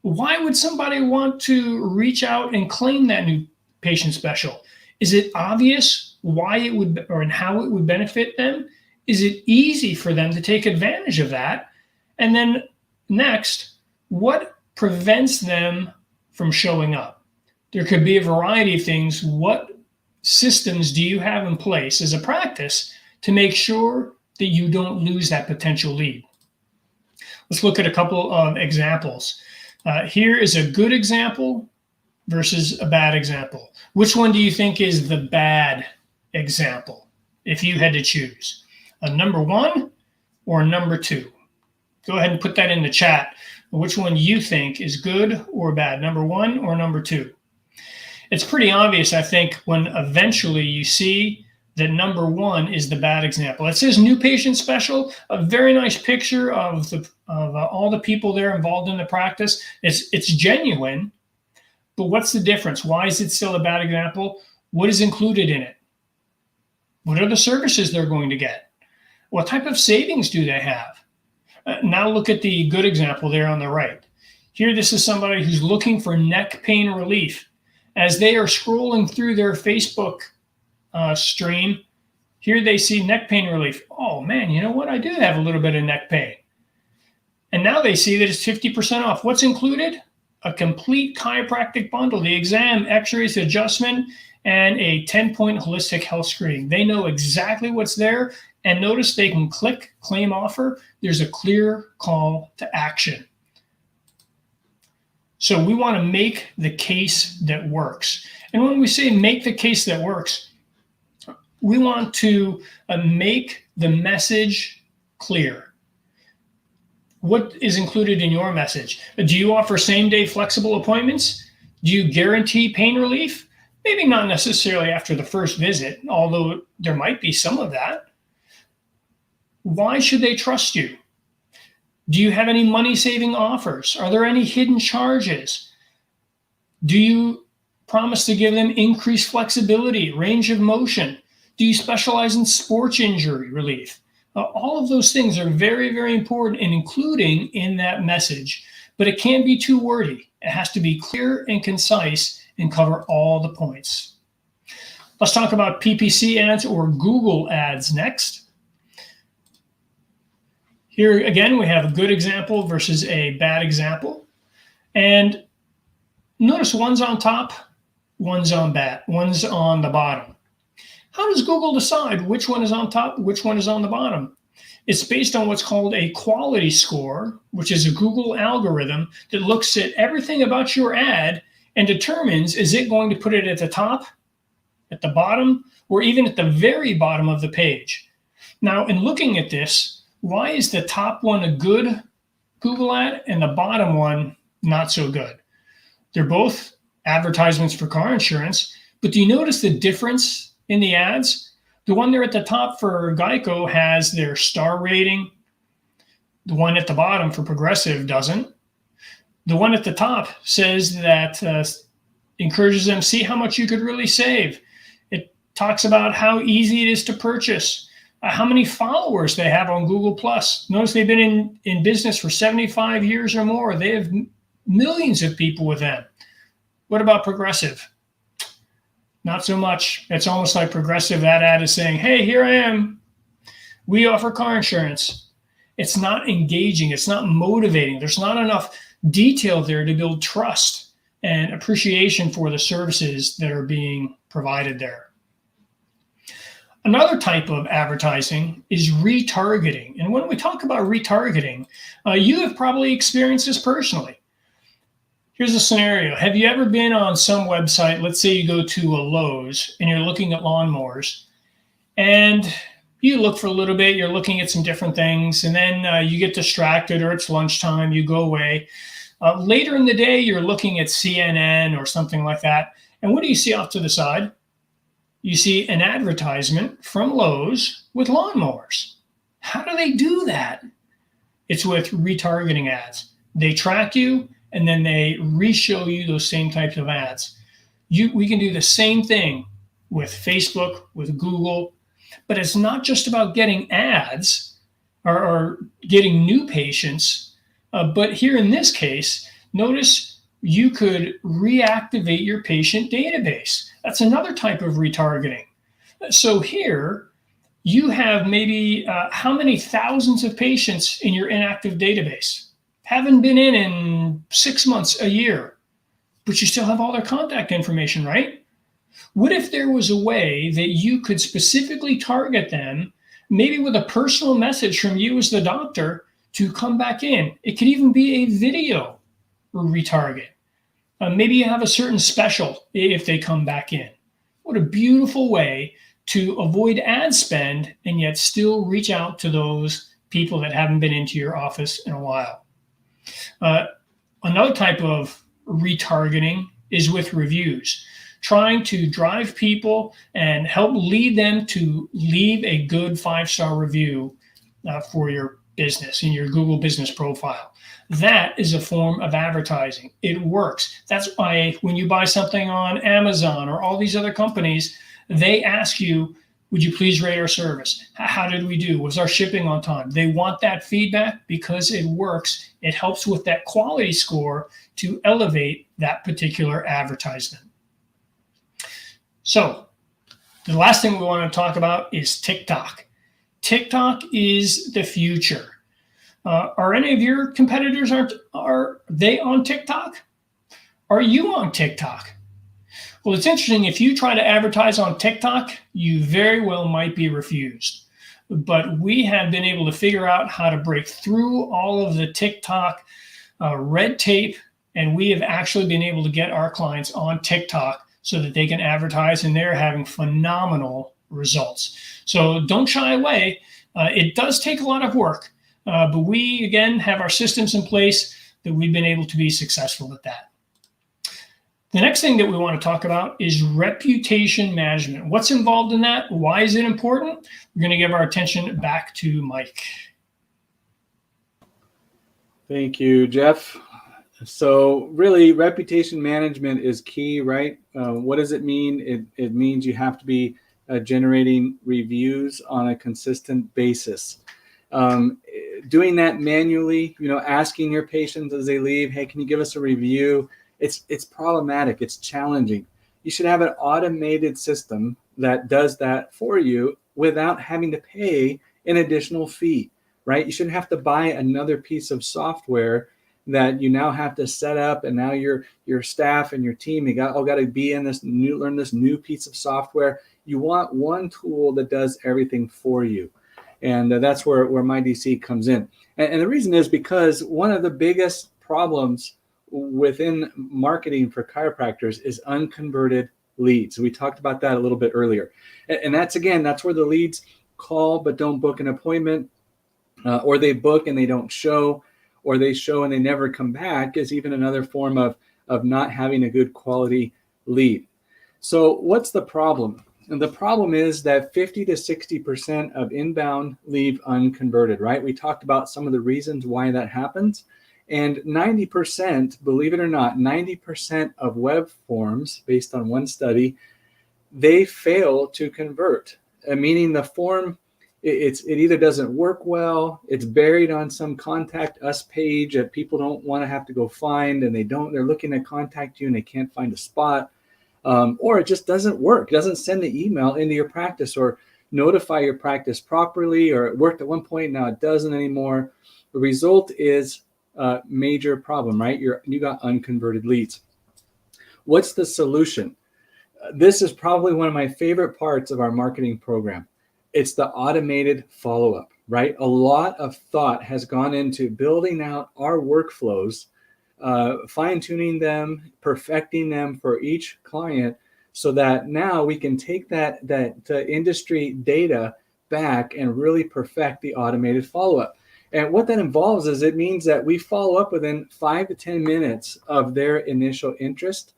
Why would somebody want to reach out and claim that new patient special? Is it obvious why it would, or and how it would benefit them? Is it easy for them to take advantage of that? And then next, what prevents them from showing up? There could be a variety of things. What systems do you have in place as a practice to make sure that you don't lose that potential lead? Let's look at a couple of examples. Here is a good example versus a bad example. Which one do you think is the bad example if you had to choose? A number one or number two? Go ahead and put that in the chat. Which one you think is good or bad, number one or number two? It's pretty obvious, I think, when eventually you see that number one is the bad example. It says new patient special, a very nice picture of all the people there involved in the practice. It's genuine, but what's the difference? Why is it still a bad example? What is included in it? What are the services they're going to get? What type of savings do they have? Now look at the good example there on the right. Here, this is somebody who's looking for neck pain relief. As they are scrolling through their Facebook stream, here they see neck pain relief. Oh man, you know what? I do have a little bit of neck pain. And now they see that it's 50% off. What's included? A complete chiropractic bundle, the exam, x-rays, adjustment, and a 10-point holistic health screening. They know exactly what's there. And notice they can click claim offer. There's a clear call to action. So we want to make the case that works. And when we say make the case that works, we want to make the message clear. What is included in your message? Do you offer same-day flexible appointments? Do you guarantee pain relief? Maybe not necessarily after the first visit, although there might be some of that. Why should they trust you? Do you have any money-saving offers? Are there any hidden charges? Do you promise to give them increased flexibility, range of motion? Do you specialize in sports injury relief? All of those things are very, very important and including in that message, but it can't be too wordy. It has to be clear and concise and cover all the points. Let's talk about PPC ads or Google ads next. Here again, we have a good example versus a bad example. And notice one's on top, one's on the bottom. How does Google decide which one is on top, which one is on the bottom? It's based on what's called a quality score, which is a Google algorithm that looks at everything about your ad and determines, is it going to put it at the top, at the bottom, or even at the very bottom of the page? Now, in looking at this, why is the top one a good Google ad and the bottom one not so good? They're both advertisements for car insurance, but do you notice the difference in the ads? The one there at the top for Geico has their star rating. The one at the bottom for Progressive doesn't. The one at the top says that encourages them, see how much you could really save. It talks about how easy it is to purchase, how many followers they have on Google+. Notice they've been in business for 75 years or more. They have millions of people with them. What about Progressive? Not so much. It's almost like Progressive, that ad is saying, hey, here I am. We offer car insurance. It's not engaging. It's not motivating. There's not enough detail there to build trust and appreciation for the services that are being provided there. Another type of advertising is retargeting. And when we talk about retargeting, you have probably experienced this personally. Here's a scenario. Have you ever been on some website, let's say you go to a Lowe's and you're looking at lawnmowers, and you look for a little bit, you're looking at some different things, and then you get distracted or it's lunchtime, you go away. Later in the day, you're looking at CNN or something like that, and what do you see off to the side? You see an advertisement from Lowe's with lawnmowers. How do they do that? It's with retargeting ads. They track you, and then they re-show you those same types of ads. We can do the same thing with Facebook, with Google, but it's not just about getting ads or getting new patients, but here in this case, notice you could reactivate your patient database. That's another type of retargeting. So here, you have maybe how many thousands of patients in your inactive database? Haven't been in 6 months, a year, but you still have all their contact information, right? What if there was a way that you could specifically target them, maybe with a personal message from you as the doctor to come back in? It could even be a video retarget. Maybe you have a certain special if they come back in. What a beautiful way to avoid ad spend and yet still reach out to those people that haven't been into your office in a while. Another type of retargeting is with reviews, trying to drive people and help lead them to leave a good 5-star review for your business in your Google business profile. That is a form of advertising. It works. That's why when you buy something on Amazon or all these other companies, they ask you, would you please rate our service? How did we do? Was our shipping on time? They want that feedback because it works. It helps with that quality score to elevate that particular advertisement. So the last thing we want to talk about is TikTok. TikTok is the future. Are any of your competitors, are they on TikTok? Are you on TikTok? Well, it's interesting. If you try to advertise on TikTok, you very well might be refused. But we have been able to figure out how to break through all of the TikTok red tape, and we have actually been able to get our clients on TikTok so that they can advertise, and they're having phenomenal results. So don't shy away. It does take a lot of work. But we, again, have our systems in place that we've been able to be successful at that. The next thing that we want to talk about is reputation management. What's involved in that? Why is it important? We're going to give our attention back to Mike. Thank you, Jeff. So really, reputation management is key, right? What does it mean? It means you have to be generating reviews on a consistent basis. Doing that manually, asking your patients as they leave, hey, can you give us a review? It's problematic. It's challenging. You should have an automated system that does that for you without having to pay an additional fee, right? You shouldn't have to buy another piece of software that you now have to set up, and now your staff and your team, got to be in this learn this new piece of software. You want one tool that does everything for you. And that's where MyDC comes in. And the reason is because one of the biggest problems within marketing for chiropractors is unconverted leads. We talked about that a little bit earlier. And that's where the leads call but don't book an appointment, or they book and they don't show, or they show and they never come back, is even another form of not having a good quality lead. So what's the problem? And the problem is that 50 to 60% of inbound leave unconverted, right? We talked about some of the reasons why that happens. And 90%, believe it or not, 90% of web forms, based on one study, they fail to convert, meaning the form, it either doesn't work well, it's buried on some contact us page that people don't want to have to go find, and they're looking to contact you and they can't find a spot, or it just doesn't work. It doesn't send the email into your practice or notify your practice properly, or it worked at one point, now it doesn't anymore. The result is a major problem, right? You got unconverted leads. What's the solution? This is probably one of my favorite parts of our marketing program. It's the automated follow-up, right? A lot of thought has gone into building out our workflows, fine-tuning them, perfecting them for each client, so that now we can take that industry data back and really perfect the automated follow-up. And what that involves is it means that we follow up within 5 to 10 minutes of their initial interest,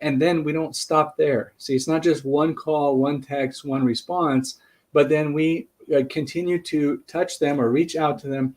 and then we don't stop there. See, it's not just one call, one text, one response, but then we continue to touch them or reach out to them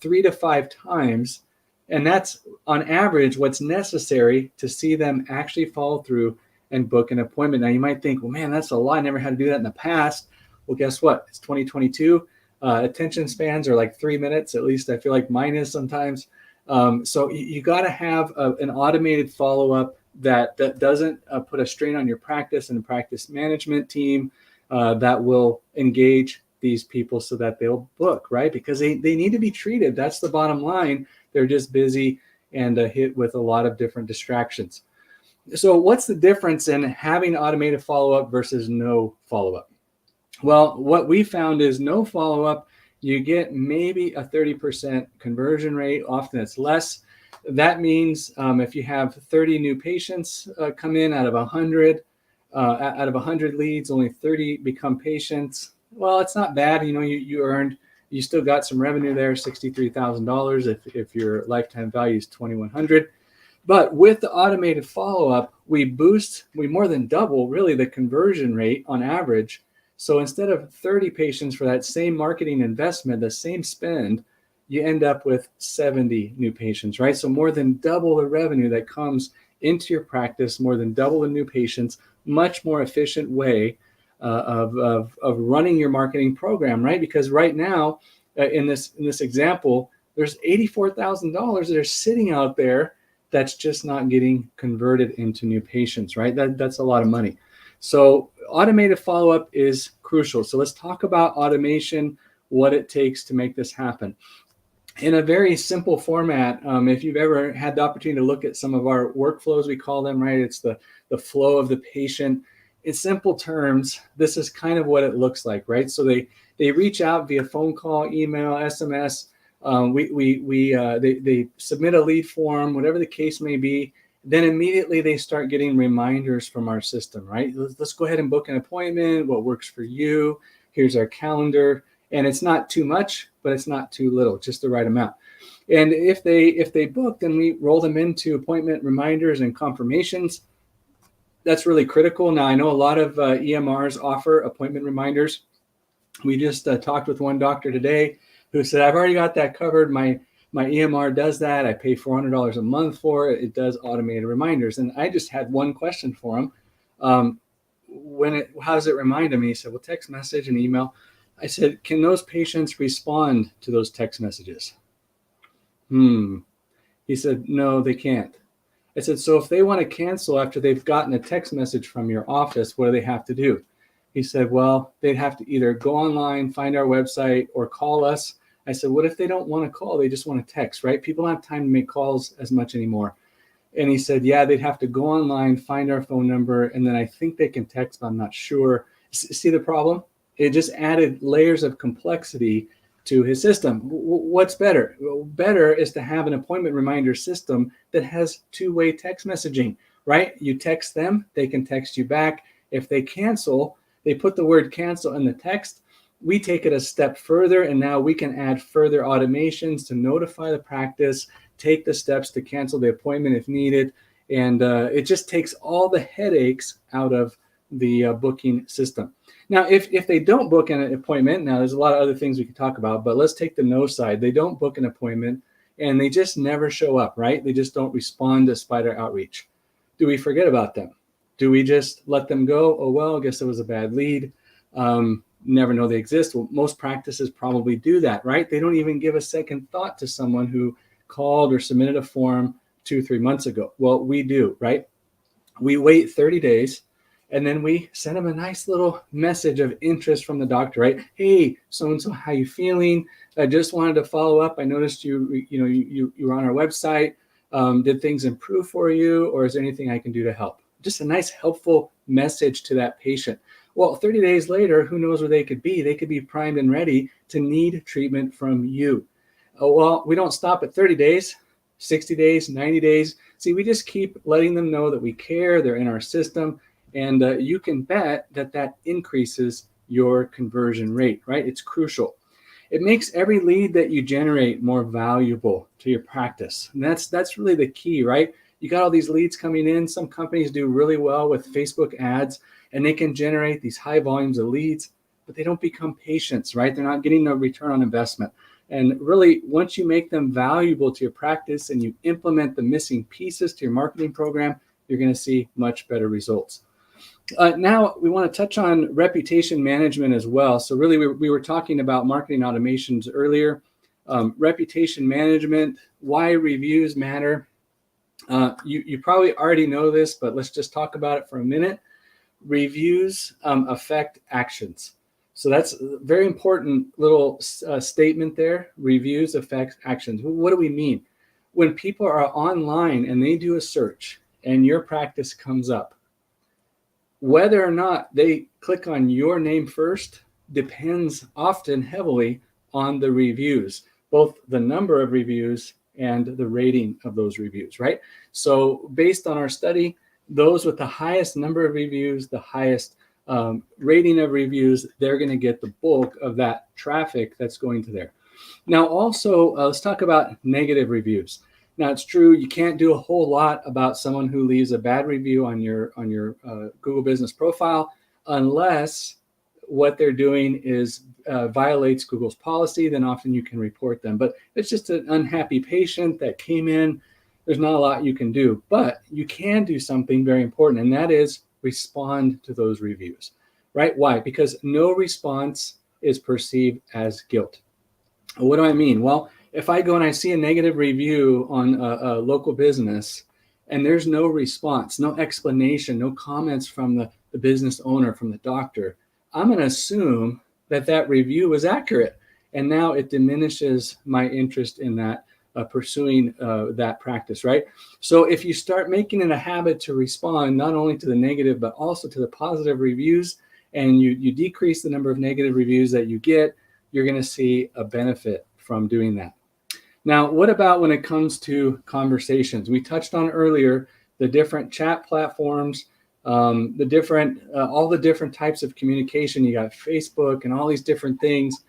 3 to 5 times. And that's on average what's necessary to see them actually follow through and book an appointment. Now you might think, well, man, that's a lot. I never had to do that in the past. Well, guess what? It's 2022. Attention spans are like 3 minutes. At least I feel like mine is sometimes. So you got to have an automated follow-up that doesn't put a strain on your practice and the practice management team, that will engage these people so that they'll book, right? Because they need to be treated. That's the bottom line. They're just busy and hit with a lot of different distractions. So what's the difference in having automated follow-up versus no follow-up? Well, what we found is no follow-up, you get maybe a 30% conversion rate. Often it's less. That means if you have 30 new patients come in out of 100 leads, only 30 become patients. Well, it's not bad. You still got some revenue there, $63,000 if your lifetime value is $2,100. But with the automated follow-up, we more than double really the conversion rate on average. So instead of 30 patients for that same marketing investment, the same spend, you end up with 70 new patients, right? So more than double the revenue that comes into your practice, more than double the new patients, much more efficient way of running your marketing program, right? Because right now, in this example, there's $84,000 that are sitting out there that's just not getting converted into new patients, right? That's a lot of money. So automated follow-up is crucial. So let's talk about automation, what it takes to make this happen. In a very simple format, if you've ever had the opportunity to look at some of our workflows, we call them, right? It's the flow of the patient. In simple terms, this is kind of what it looks like, right? So they reach out via phone call, email, SMS. They submit a lead form, whatever the case may be. Then immediately they start getting reminders from our system, right? Let's go ahead and book an appointment. What works for you? Here's our calendar. And it's not too much, but it's not too little, just the right amount. And if they book, then we roll them into appointment reminders and confirmations. That's really critical. Now, I know a lot of EMRs offer appointment reminders. We just talked with one doctor today who said, I've already got that covered. My EMR does that. I pay $400 a month for it. It does automated reminders. And I just had one question for him. How does it remind him? He said, well, text message and email. I said, can those patients respond to those text messages? He said, no, they can't. I said, so if they want to cancel after they've gotten a text message from your office, what do they have to do? He said, well, they'd have to either go online, find our website, or call us. I said, what if they don't want to call? They just want to text, right? People don't have time to make calls as much anymore. And he said, yeah, they'd have to go online, find our phone number, and then I think they can text, but I'm not sure. See the problem? It just added layers of complexity to his system. What's better? Better is to have an appointment reminder system that has two-way text messaging, right? You text them, they can text you back. If they cancel, they put the word cancel in the text. We take it a step further, and now we can add further automations to notify the practice, take the steps to cancel the appointment if needed. And it just takes all the headaches out of the booking system. Now, if they don't book an appointment, now there's a lot of other things we could talk about, but let's take the no side. They don't book an appointment and they just never show up, right? They just don't respond to spider outreach. Do we forget about them? Do we just let them go? Oh, well, I guess it was a bad lead. Never know they exist. Well, most practices probably do that, right? They don't even give a second thought to someone who called or submitted a form 2-3 months ago. Well, we do, right? We wait 30 days. And then we send them a nice little message of interest from the doctor, right? Hey, so-and-so, how you feeling? I just wanted to follow up. I noticed you were on our website. Did things improve for you? Or is there anything I can do to help? Just a nice, helpful message to that patient. Well, 30 days later, who knows where they could be? They could be primed and ready to need treatment from you. Well, we don't stop at 30 days, 60 days, 90 days. See, we just keep letting them know that we care. They're in our system. And you can bet that increases your conversion rate, right? It's crucial. It makes every lead that you generate more valuable to your practice. And that's really the key, right? You got all these leads coming in. Some companies do really well with Facebook ads, and they can generate these high volumes of leads, but they don't become patients, right? They're not getting a return on investment. And really, once you make them valuable to your practice and you implement the missing pieces to your marketing program, you're going to see much better results. Now we want to touch on reputation management as well. So really, we were talking about marketing automations earlier. Reputation management, why reviews matter. You probably already know this, but let's just talk about it for a minute. Reviews affect actions. So that's a very important little statement there. Reviews affect actions. What do we mean? When people are online and they do a search and your practice comes up, whether or not they click on your name first depends often heavily on the reviews, both the number of reviews and the rating of those reviews, right? So based on our study, those with the highest number of reviews, the highest rating of reviews, they're going to get the bulk of that traffic that's going to there. Now, also, let's talk about negative reviews. Now, it's true, you can't do a whole lot about someone who leaves a bad review on your Google Business profile unless what they're doing is violates Google's policy. Then often you can report them. But it's just an unhappy patient that came in. There's not a lot you can do. But you can do something very important, and that is respond to those reviews, right? Why? Because no response is perceived as guilt. What do I mean? Well, if I go and I see a negative review on a local business and there's no response, no explanation, no comments from the business owner, from the doctor, I'm going to assume that review was accurate. And now it diminishes my interest in that, pursuing that practice, right? So if you start making it a habit to respond not only to the negative, but also to the positive reviews, and you decrease the number of negative reviews that you get, you're going to see a benefit from doing that. Now, what about when it comes to conversations? We touched on earlier the different chat platforms, all the different types of communication. You got Facebook and all these different things.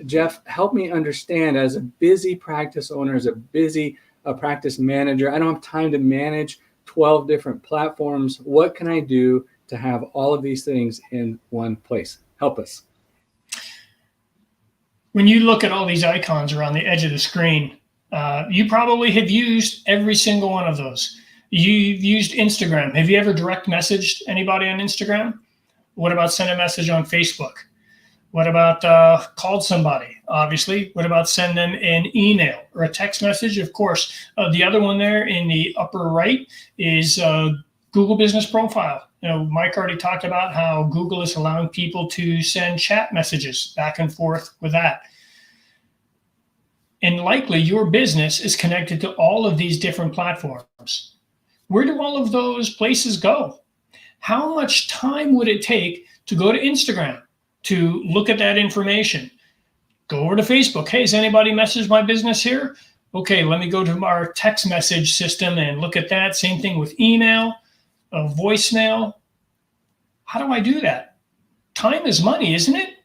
Jeff, help me understand, as a busy practice owner, as a busy practice manager, I don't have time to manage 12 different platforms. What can I do to have all of these things in one place? Help us. When you look at all these icons around the edge of the screen, you probably have used every single one of those. You've used Instagram. Have you ever direct messaged anybody on Instagram? What about send a message on Facebook? What about called somebody? Obviously. What about send them an email or a text message? Of course. The other one there in the upper right is Google Business Profile. Mike already talked about how Google is allowing people to send chat messages back and forth with that. And likely your business is connected to all of these different platforms. Where do all of those places go? How much time would it take to go to Instagram to look at that information? Go over to Facebook. Hey, has anybody messaged my business here? Okay, let me go to our text message system and look at that. Same thing with email, voicemail. How do I do that? Time is money, isn't it?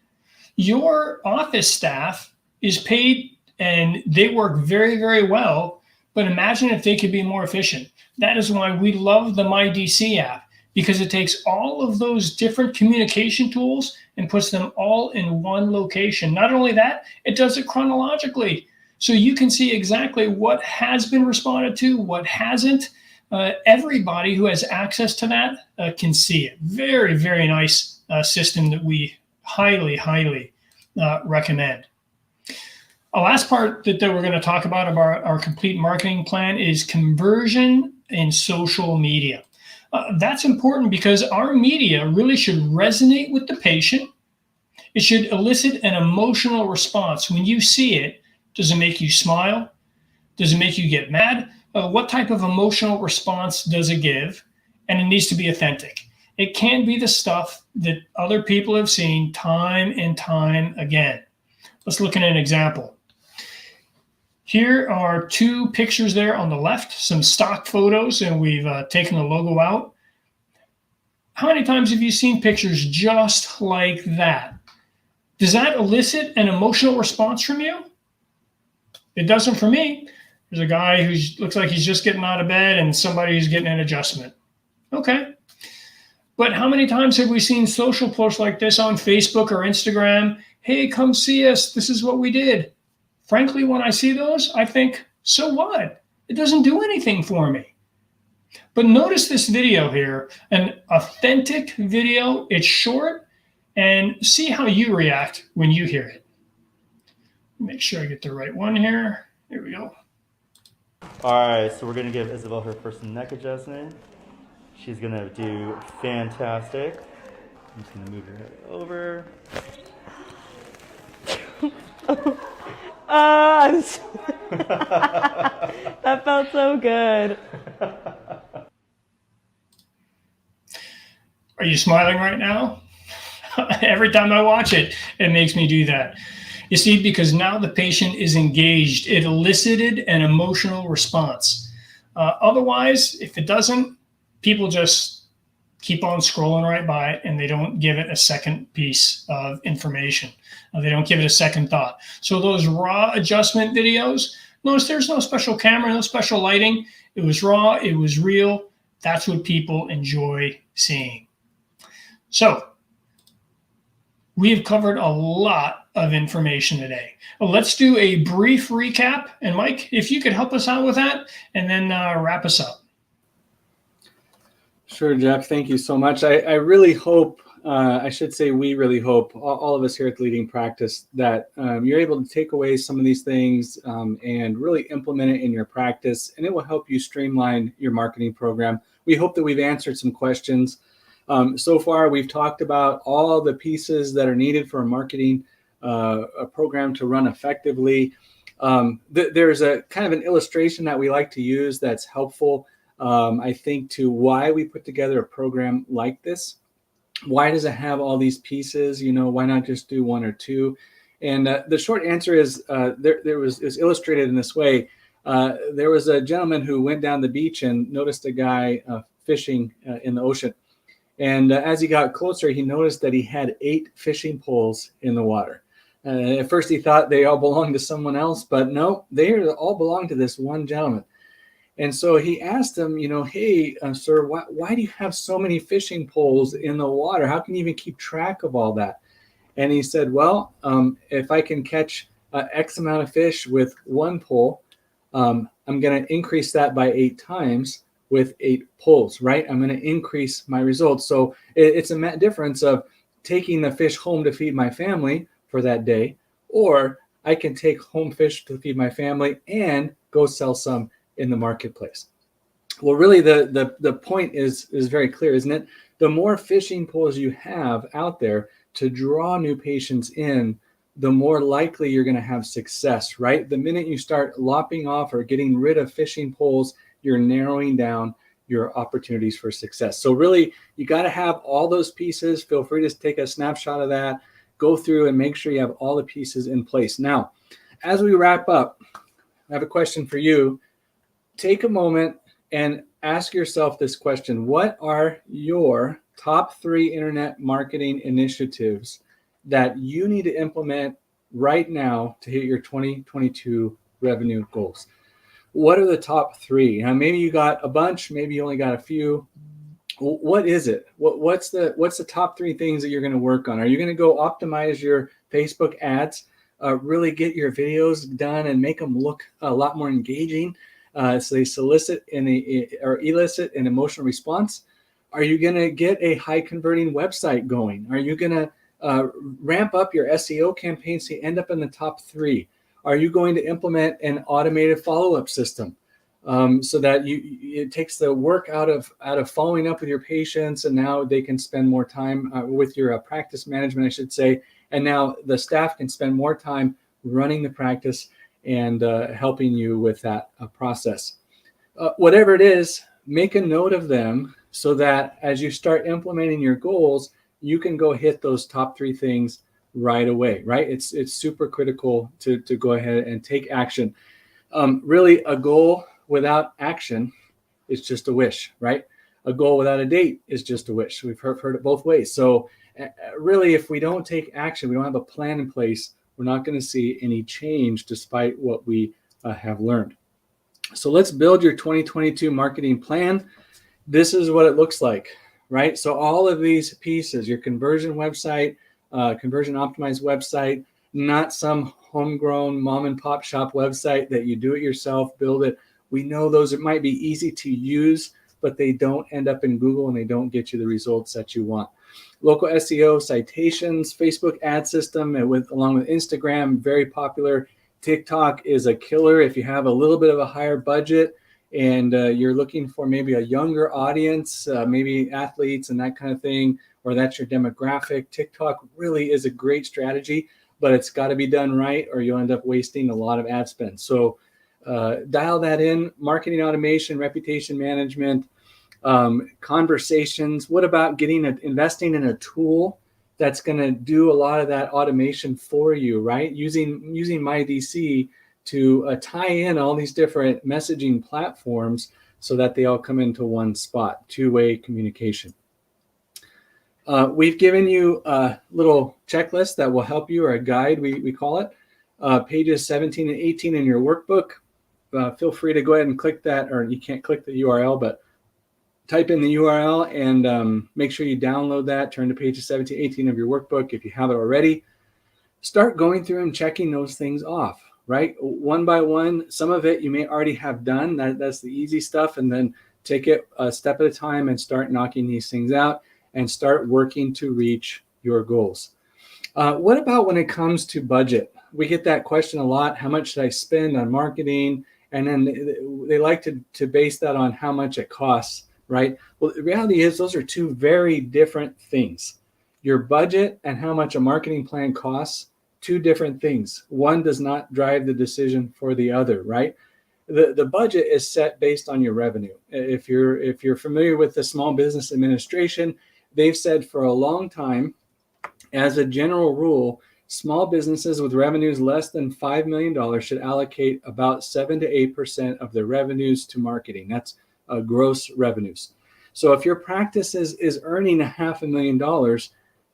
Your office staff is paid and they work very, very well, but imagine if they could be more efficient. That is why we love the MyDC app, because it takes all of those different communication tools and puts them all in one location. Not only that, it does it chronologically. So you can see exactly what has been responded to, what hasn't. Everybody who has access to that can see it. Very, very nice system that we highly, highly recommend. A last part that we're going to talk about our complete marketing plan is conversion in social media. That's important because our media really should resonate with the patient. It should elicit an emotional response. When you see it, does it make you smile? Does it make you get mad? What type of emotional response does it give? And it needs to be authentic. It can't be the stuff that other people have seen time and time again. Let's look at an example. Here are two pictures there on the left, some stock photos, and we've taken the logo out. How many times have you seen pictures just like that? Does that elicit an emotional response from you? It doesn't for me. There's a guy who looks like he's just getting out of bed and somebody who's getting an adjustment. Okay. But how many times have we seen social posts like this on Facebook or Instagram? Hey, come see us. This is what we did. Frankly, when I see those, I think, so what? It doesn't do anything for me. But notice this video here, an authentic video. It's short, and see how you react when you hear it. Make sure I get the right one here. Here we go. All right, so we're going to give Isabel her first neck adjustment. She's going to do fantastic. I'm just going to move her head over. That felt so good. Are you smiling right now? Every time I watch it, it makes me do that. You see, because now the patient is engaged. It elicited an emotional response. Otherwise, if it doesn't, people just keep on scrolling right by it and they don't give it a second piece of information. They don't give it a second thought. So those raw adjustment videos, notice there's no special camera, no special lighting. It was raw, it was real. That's what people enjoy seeing. So we have covered a lot of information today. Well, let's do a brief recap. And Mike, if you could help us out with that and then wrap us up. Sure, Jeff. Thank you so much. I really hope, I should say we really hope, all of us here at the Leading Practice, that you're able to take away some of these things and really implement it in your practice, and it will help you streamline your marketing program. We hope that we've answered some questions. So far, we've talked about all the pieces that are needed for a marketing a program to run effectively. There's a kind of an illustration that we like to use that's helpful, I think, to why we put together a program like this. Why does it have all these pieces? Why not just do one or two? And the short answer is is illustrated in this way. There was a gentleman who went down the beach and noticed a guy fishing in the ocean. And as he got closer, he noticed that he had 8 fishing poles in the water. At first he thought they all belonged to someone else, but no, they all belong to this one gentleman. And so he asked him, hey, sir, why do you have so many fishing poles in the water? How can you even keep track of all that? And he said, well, if I can catch X amount of fish with one pole, I'm going to increase that by 8 times with 8 poles, right? I'm going to increase my results. So it's a difference of taking the fish home to feed my family for that day, or I can take home fish to feed my family and go sell some in the marketplace. Well, really the point is very clear, isn't it? The more fishing poles you have out there to draw new patients in, the more likely you're going to have success, right? The minute you start lopping off or getting rid of fishing poles, you're narrowing down your opportunities for success. So really, you got to have all those pieces. Feel free to take a snapshot of that, go through and make sure you have all the pieces in place. Now, as we wrap up, I have a question for you. Take a moment and ask yourself this question. What are your top 3 internet marketing initiatives that you need to implement right now to hit your 2022 revenue goals? What are the top 3? Now, maybe you got a bunch, maybe you only got a few. What is it? What's the top 3 things that you're going to work on? Are you going to go optimize your Facebook ads, really get your videos done and make them look a lot more engaging? So they solicit or elicit an emotional response. Are you going to get a high converting website going? Are you going to ramp up your SEO campaign so you end up in the top 3? Are you going to implement an automated follow-up system so that it takes the work out of following up with your patients, and now they can spend more time with your practice management, I should say, and now the staff can spend more time running the practice and helping you with that process. Whatever it is, make a note of them so that as you start implementing your goals, you can go hit those top 3 things right away, right? It's super critical to go ahead and take action. Really, a goal without action is just a wish, right? A goal without a date is just a wish. We've heard it both ways. So really, if we don't take action, we don't have a plan in place, we're not going to see any change despite what we have learned. So let's build your 2022 marketing plan. This is what it looks like, right? So all of these pieces, your conversion website, conversion optimized website, not some homegrown mom and pop shop website that you do it yourself, build it. We know those, it might be easy to use, but they don't end up in Google and they don't get you the results that you want. Local SEO, Citations, Facebook ad system, along with Instagram, very popular. TikTok is a killer if you have a little bit of a higher budget and you're looking for maybe a younger audience, maybe athletes and that kind of thing, or that's your demographic. TikTok really is a great strategy, but it's got to be done right or you'll end up wasting a lot of ad spend. So dial that in. Marketing automation, reputation management, conversations. What about investing in a tool that's going to do a lot of that automation for you, right? Using MyDC to tie in all these different messaging platforms so that they all come into one spot, two-way communication. We've given you a little checklist that will help you, or a guide, we call it, pages 17 and 18 in your workbook. Feel free to go ahead and click that, or you can't click the URL, but type in the URL and make sure you download that, turn to pages 17, 18 of your workbook if you have it already. Start going through and checking those things off, right? One by one. Some of it you may already have done. That's the easy stuff. And then take it a step at a time and start knocking these things out and start working to reach your goals. What about when it comes to budget? We get that question a lot. How much should I spend on marketing? And then they like to base that on how much it costs, right? Well, the reality is those are two very different things. Your budget and how much a marketing plan costs, two different things. One does not drive the decision for the other, right? The budget is set based on your revenue. If you're familiar with the Small Business Administration, they've said for a long time, as a general rule, small businesses with revenues less than $5 million should allocate about 7 to 8% of their revenues to marketing. That's gross revenues. So if your practice is earning $500,000,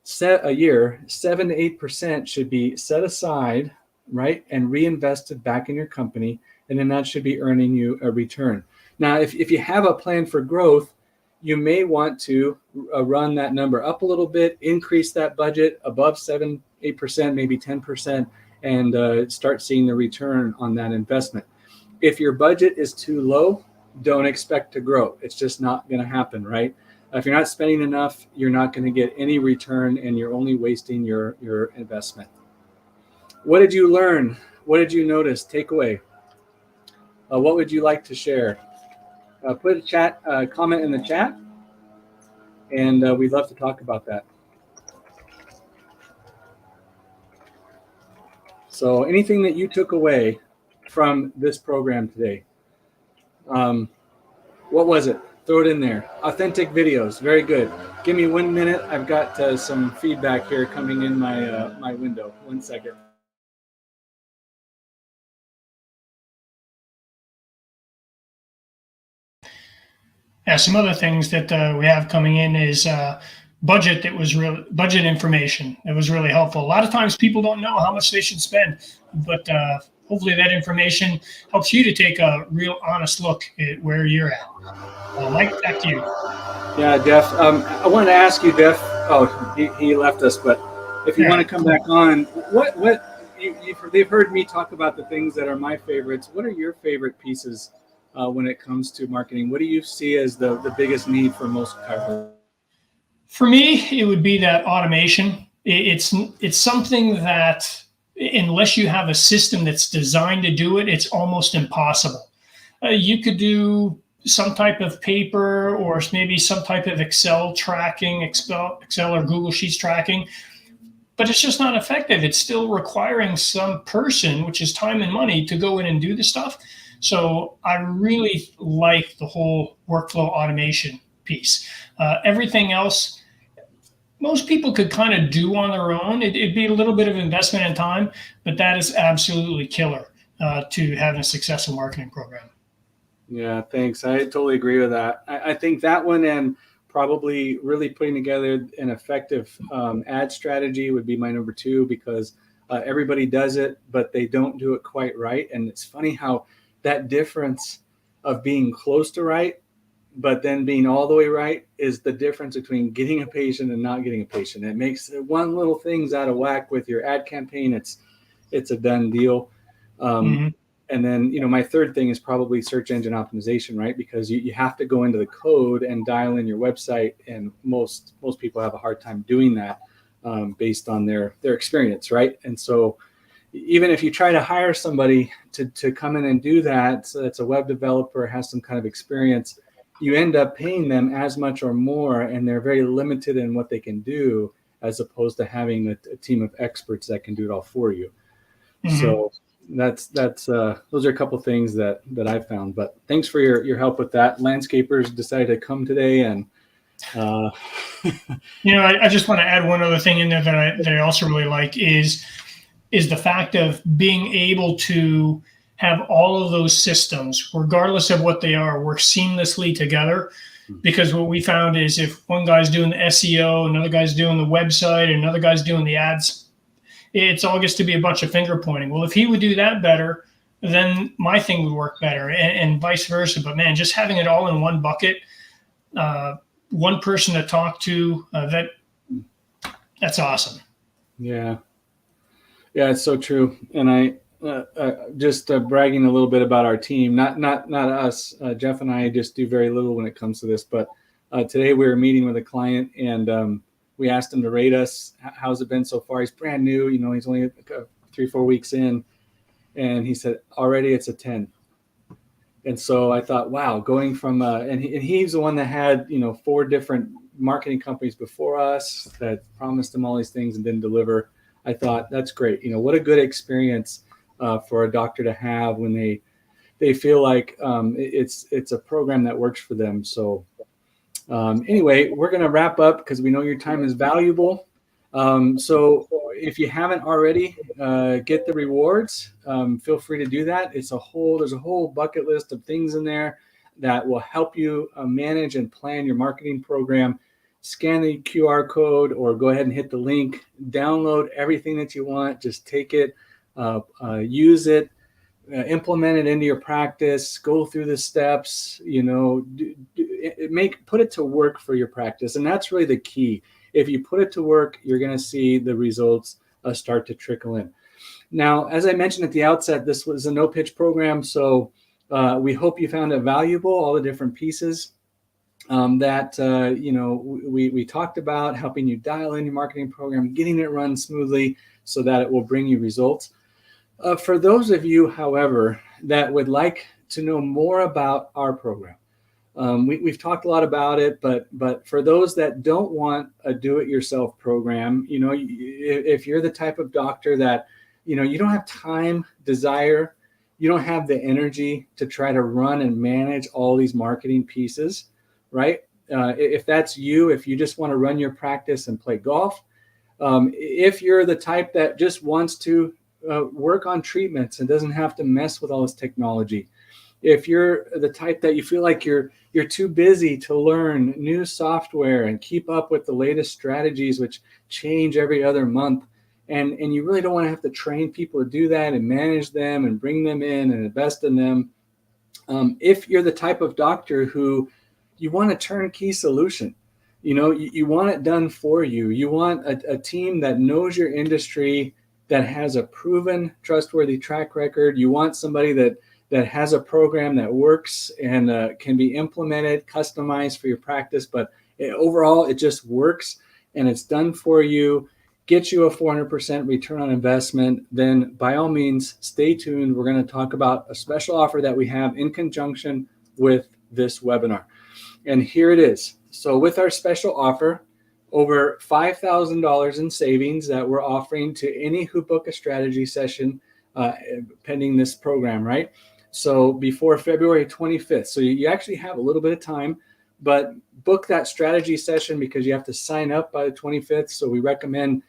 set a year, 7 to 8% should be set aside, right, and reinvested back in your company, and then that should be earning you a return. Now, if you have a plan for growth, you may want to run that number up a little bit, increase that budget above 7, 8%, maybe 10%, and start seeing the return on that investment. If your budget is too low, don't expect to grow. It's just not going to happen, right? If you're not spending enough, you're not going to get any return, and you're only wasting your investment. What did you learn? What did you notice? Takeaway. What would you like to share? Put a chat comment in the chat, and we'd love to talk about that. So anything that you took away from this program today? What was it? Throw it in there. Authentic videos. Very good. Give me 1 minute. I've got some feedback here coming in my window. 1 second. Yeah, some other things that we have coming in is budget information. It was really helpful. A lot of times people don't know how much they should spend, but hopefully that information helps you to take a real honest look at where you're at. Mike, back to you. Yeah, Jeff. I wanted to ask you, Jeff. Oh, he left us, but if you want to come back on, they've heard me talk about the things that are my favorites. What are your favorite pieces when it comes to marketing? What do you see as the biggest need for most chiropractors? For me, it would be that automation. It's something that unless you have a system that's designed to do it, it's almost impossible. You could do some type of paper or maybe some type of Excel tracking, Excel or Google Sheets tracking, but it's just not effective. It's still requiring some person, which is time and money, to go in and do the stuff. So I really like the whole workflow automation piece. Everything else, most people could kind of do on their own. It'd be a little bit of investment in time, but that is absolutely killer to having a successful marketing program. Yeah, thanks. I totally agree with that. I think that one, and probably really putting together an effective ad strategy would be my number 2, because everybody does it, but they don't do it quite right. And it's funny how that difference of being close to right, but then being all the way right, is the difference between getting a patient and not getting a patient. It makes one little thing's out of whack with your ad campaign. It's a done deal. And then, my third thing is probably search engine optimization, right? Because you have to go into the code and dial in your website. And most people have a hard time doing that based on their experience, right? And so even if you try to hire somebody to come in and do that, so that's a web developer, has some kind of experience, you end up paying them as much or more, and they're very limited in what they can do, as opposed to having a team of experts that can do it all for you. So that's those are a couple of things that I found. But thanks for your help with that. Landscapers decided to come today, and I just want to add one other thing in there that I also really like is the fact of being able to have all of those systems, regardless of what they are, work seamlessly together. Because what we found is if one guy's doing the SEO, another guy's doing the website, another guy's doing the ads, it's all gets to be a bunch of finger pointing. Well, if he would do that better, then my thing would work better, and vice versa. But man, just having it all in one bucket, one person to talk to, that's awesome. Yeah, it's so true. And I just bragging a little bit about our team, not us. Jeff and I just do very little when it comes to this. But today we were meeting with a client, and we asked him to rate us. How's it been so far? He's brand new. He's only 3-4 weeks in. And he said, already it's a 10. And so I thought, wow, going from, and he's the one that had, 4 different marketing companies before us that promised him all these things and didn't deliver. I thought, that's great. What a good experience for a doctor to have when they feel like it's a program that works for them. So anyway, we're going to wrap up because we know your time is valuable. So if you haven't already, get the rewards. Feel free to do that. There's a whole bucket list of things in there that will help you manage and plan your marketing program. scan the QR code or go ahead and hit the link, download everything that you want, just take it, use it, implement it into your practice, go through the steps, put it to work for your practice. And that's really the key. If you put it to work, you're going to see the results start to trickle in. Now, as I mentioned at the outset, this was a no pitch program. So we hope you found it valuable, all the different pieces we talked about, helping you dial in your marketing program, getting it run smoothly so that it will bring you results. For those of you, however, that would like to know more about our program, we've talked a lot about it, but for those that don't want a do-it-yourself program, if you're the type of doctor that, you don't have time, desire, you don't have the energy to try to run and manage all these marketing pieces, right? If that's you, if you just want to run your practice and play golf, if you're the type that just wants to work on treatments and doesn't have to mess with all this technology, if you're the type that you feel like you're too busy to learn new software and keep up with the latest strategies, which change every other month, and you really don't want to have to train people to do that and manage them and bring them in and invest in them. If you're the type of doctor who you want a turnkey solution, you want it done for you. You want a team that knows your industry, that has a proven, trustworthy track record. You want somebody that has a program that works and can be implemented, customized for your practice, but overall it just works and it's done for you, gets you a 400% return on investment. Then by all means, stay tuned. We're going to talk about a special offer that we have in conjunction with this webinar. And here it is. So with our special offer, over $5,000 in savings that we're offering to any who book a strategy session pending this program, right? So before February 25th. So you actually have a little bit of time, but book that strategy session because you have to sign up by the 25th. So we recommend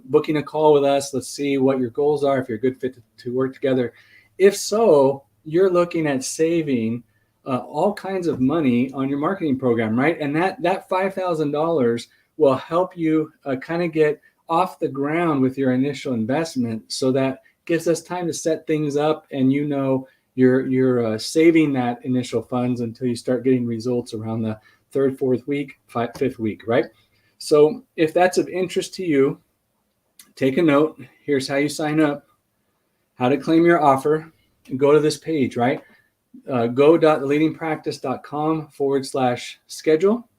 booking a call with us. Let's see what your goals are, if you're a good fit to work together. If so, you're looking at saving all kinds of money on your marketing program, right? And that $5,000 will help you kind of get off the ground with your initial investment. So that gives us time to set things up, and you're saving that initial funds until you start getting results around the third, fourth week, fifth week, right? So if that's of interest to you, take a note. Here's how you sign up, how to claim your offer, and go to this page, right? go.theleadingpractice.com/schedule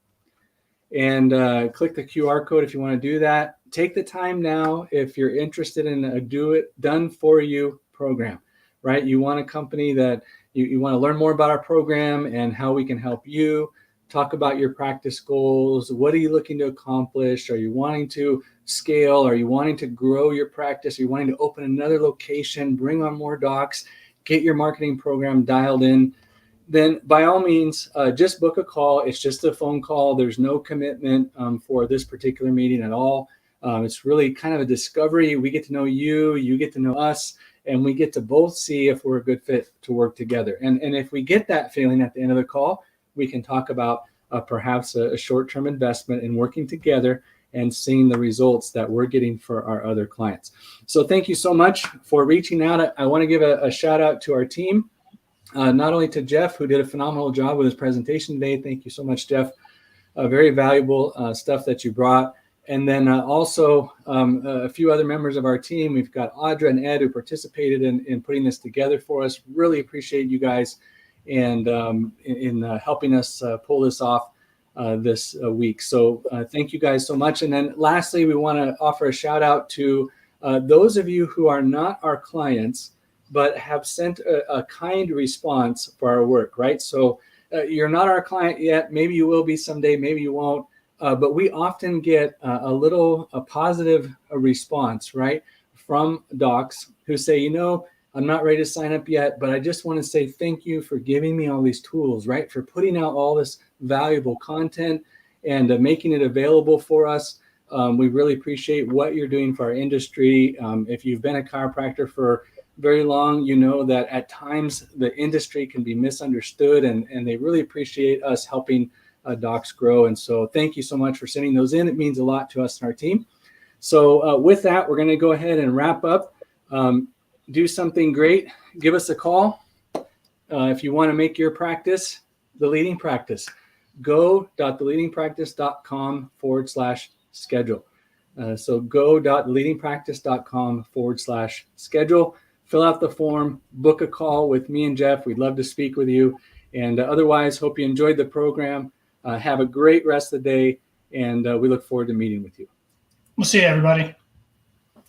and click the QR code if you want to do that. Take the time now if you're interested in a done for you program, right? You want a company that you want to learn more about our program and how we can help you. Talk about your practice goals. What are you looking to accomplish? Are you wanting to scale? Are you wanting to grow your practice? Are you wanting to open another location, bring on more docs, get your marketing program dialed in? Then by all means, just book a call. It's just a phone call. There's no commitment for this particular meeting at all. It's really kind of a discovery. We get to know you, you get to know us, and we get to both see if we're a good fit to work together. And if we get that feeling at the end of the call, we can talk about perhaps a short-term investment in working together and seeing the results that we're getting for our other clients. So thank you so much for reaching out. I want to give a shout out to our team, not only to Jeff, who did a phenomenal job with his presentation today. Thank you so much, Jeff. Very valuable stuff that you brought. And then also a few other members of our team. We've got Audra and Ed who participated in putting this together for us. Really appreciate you guys and in helping us pull this off this week. So thank you guys so much. And then lastly, we want to offer a shout out to those of you who are not our clients, but have sent a kind response for our work, right? So you're not our client yet. Maybe you will be someday, maybe you won't. But we often get a positive response, right, from docs who say, I'm not ready to sign up yet, but I just want to say thank you for giving me all these tools, right, for putting out all this valuable content and making it available for us. We really appreciate what you're doing for our industry. If you've been a chiropractor for very long, you know that at times the industry can be misunderstood, and they really appreciate us helping docs grow. And so thank you so much for sending those in. It means a lot to us and our team. So with that, we're going to go ahead and wrap up. Do something great. Give us a call. If you want to make your practice the leading practice, go.theleadingpractice.com/schedule. So go.theleadingpractice.com/schedule. Fill out the form, book a call with me and Jeff. We'd love to speak with you. And otherwise, hope you enjoyed the program. Have a great rest of the day. And we look forward to meeting with you. We'll see you, everybody.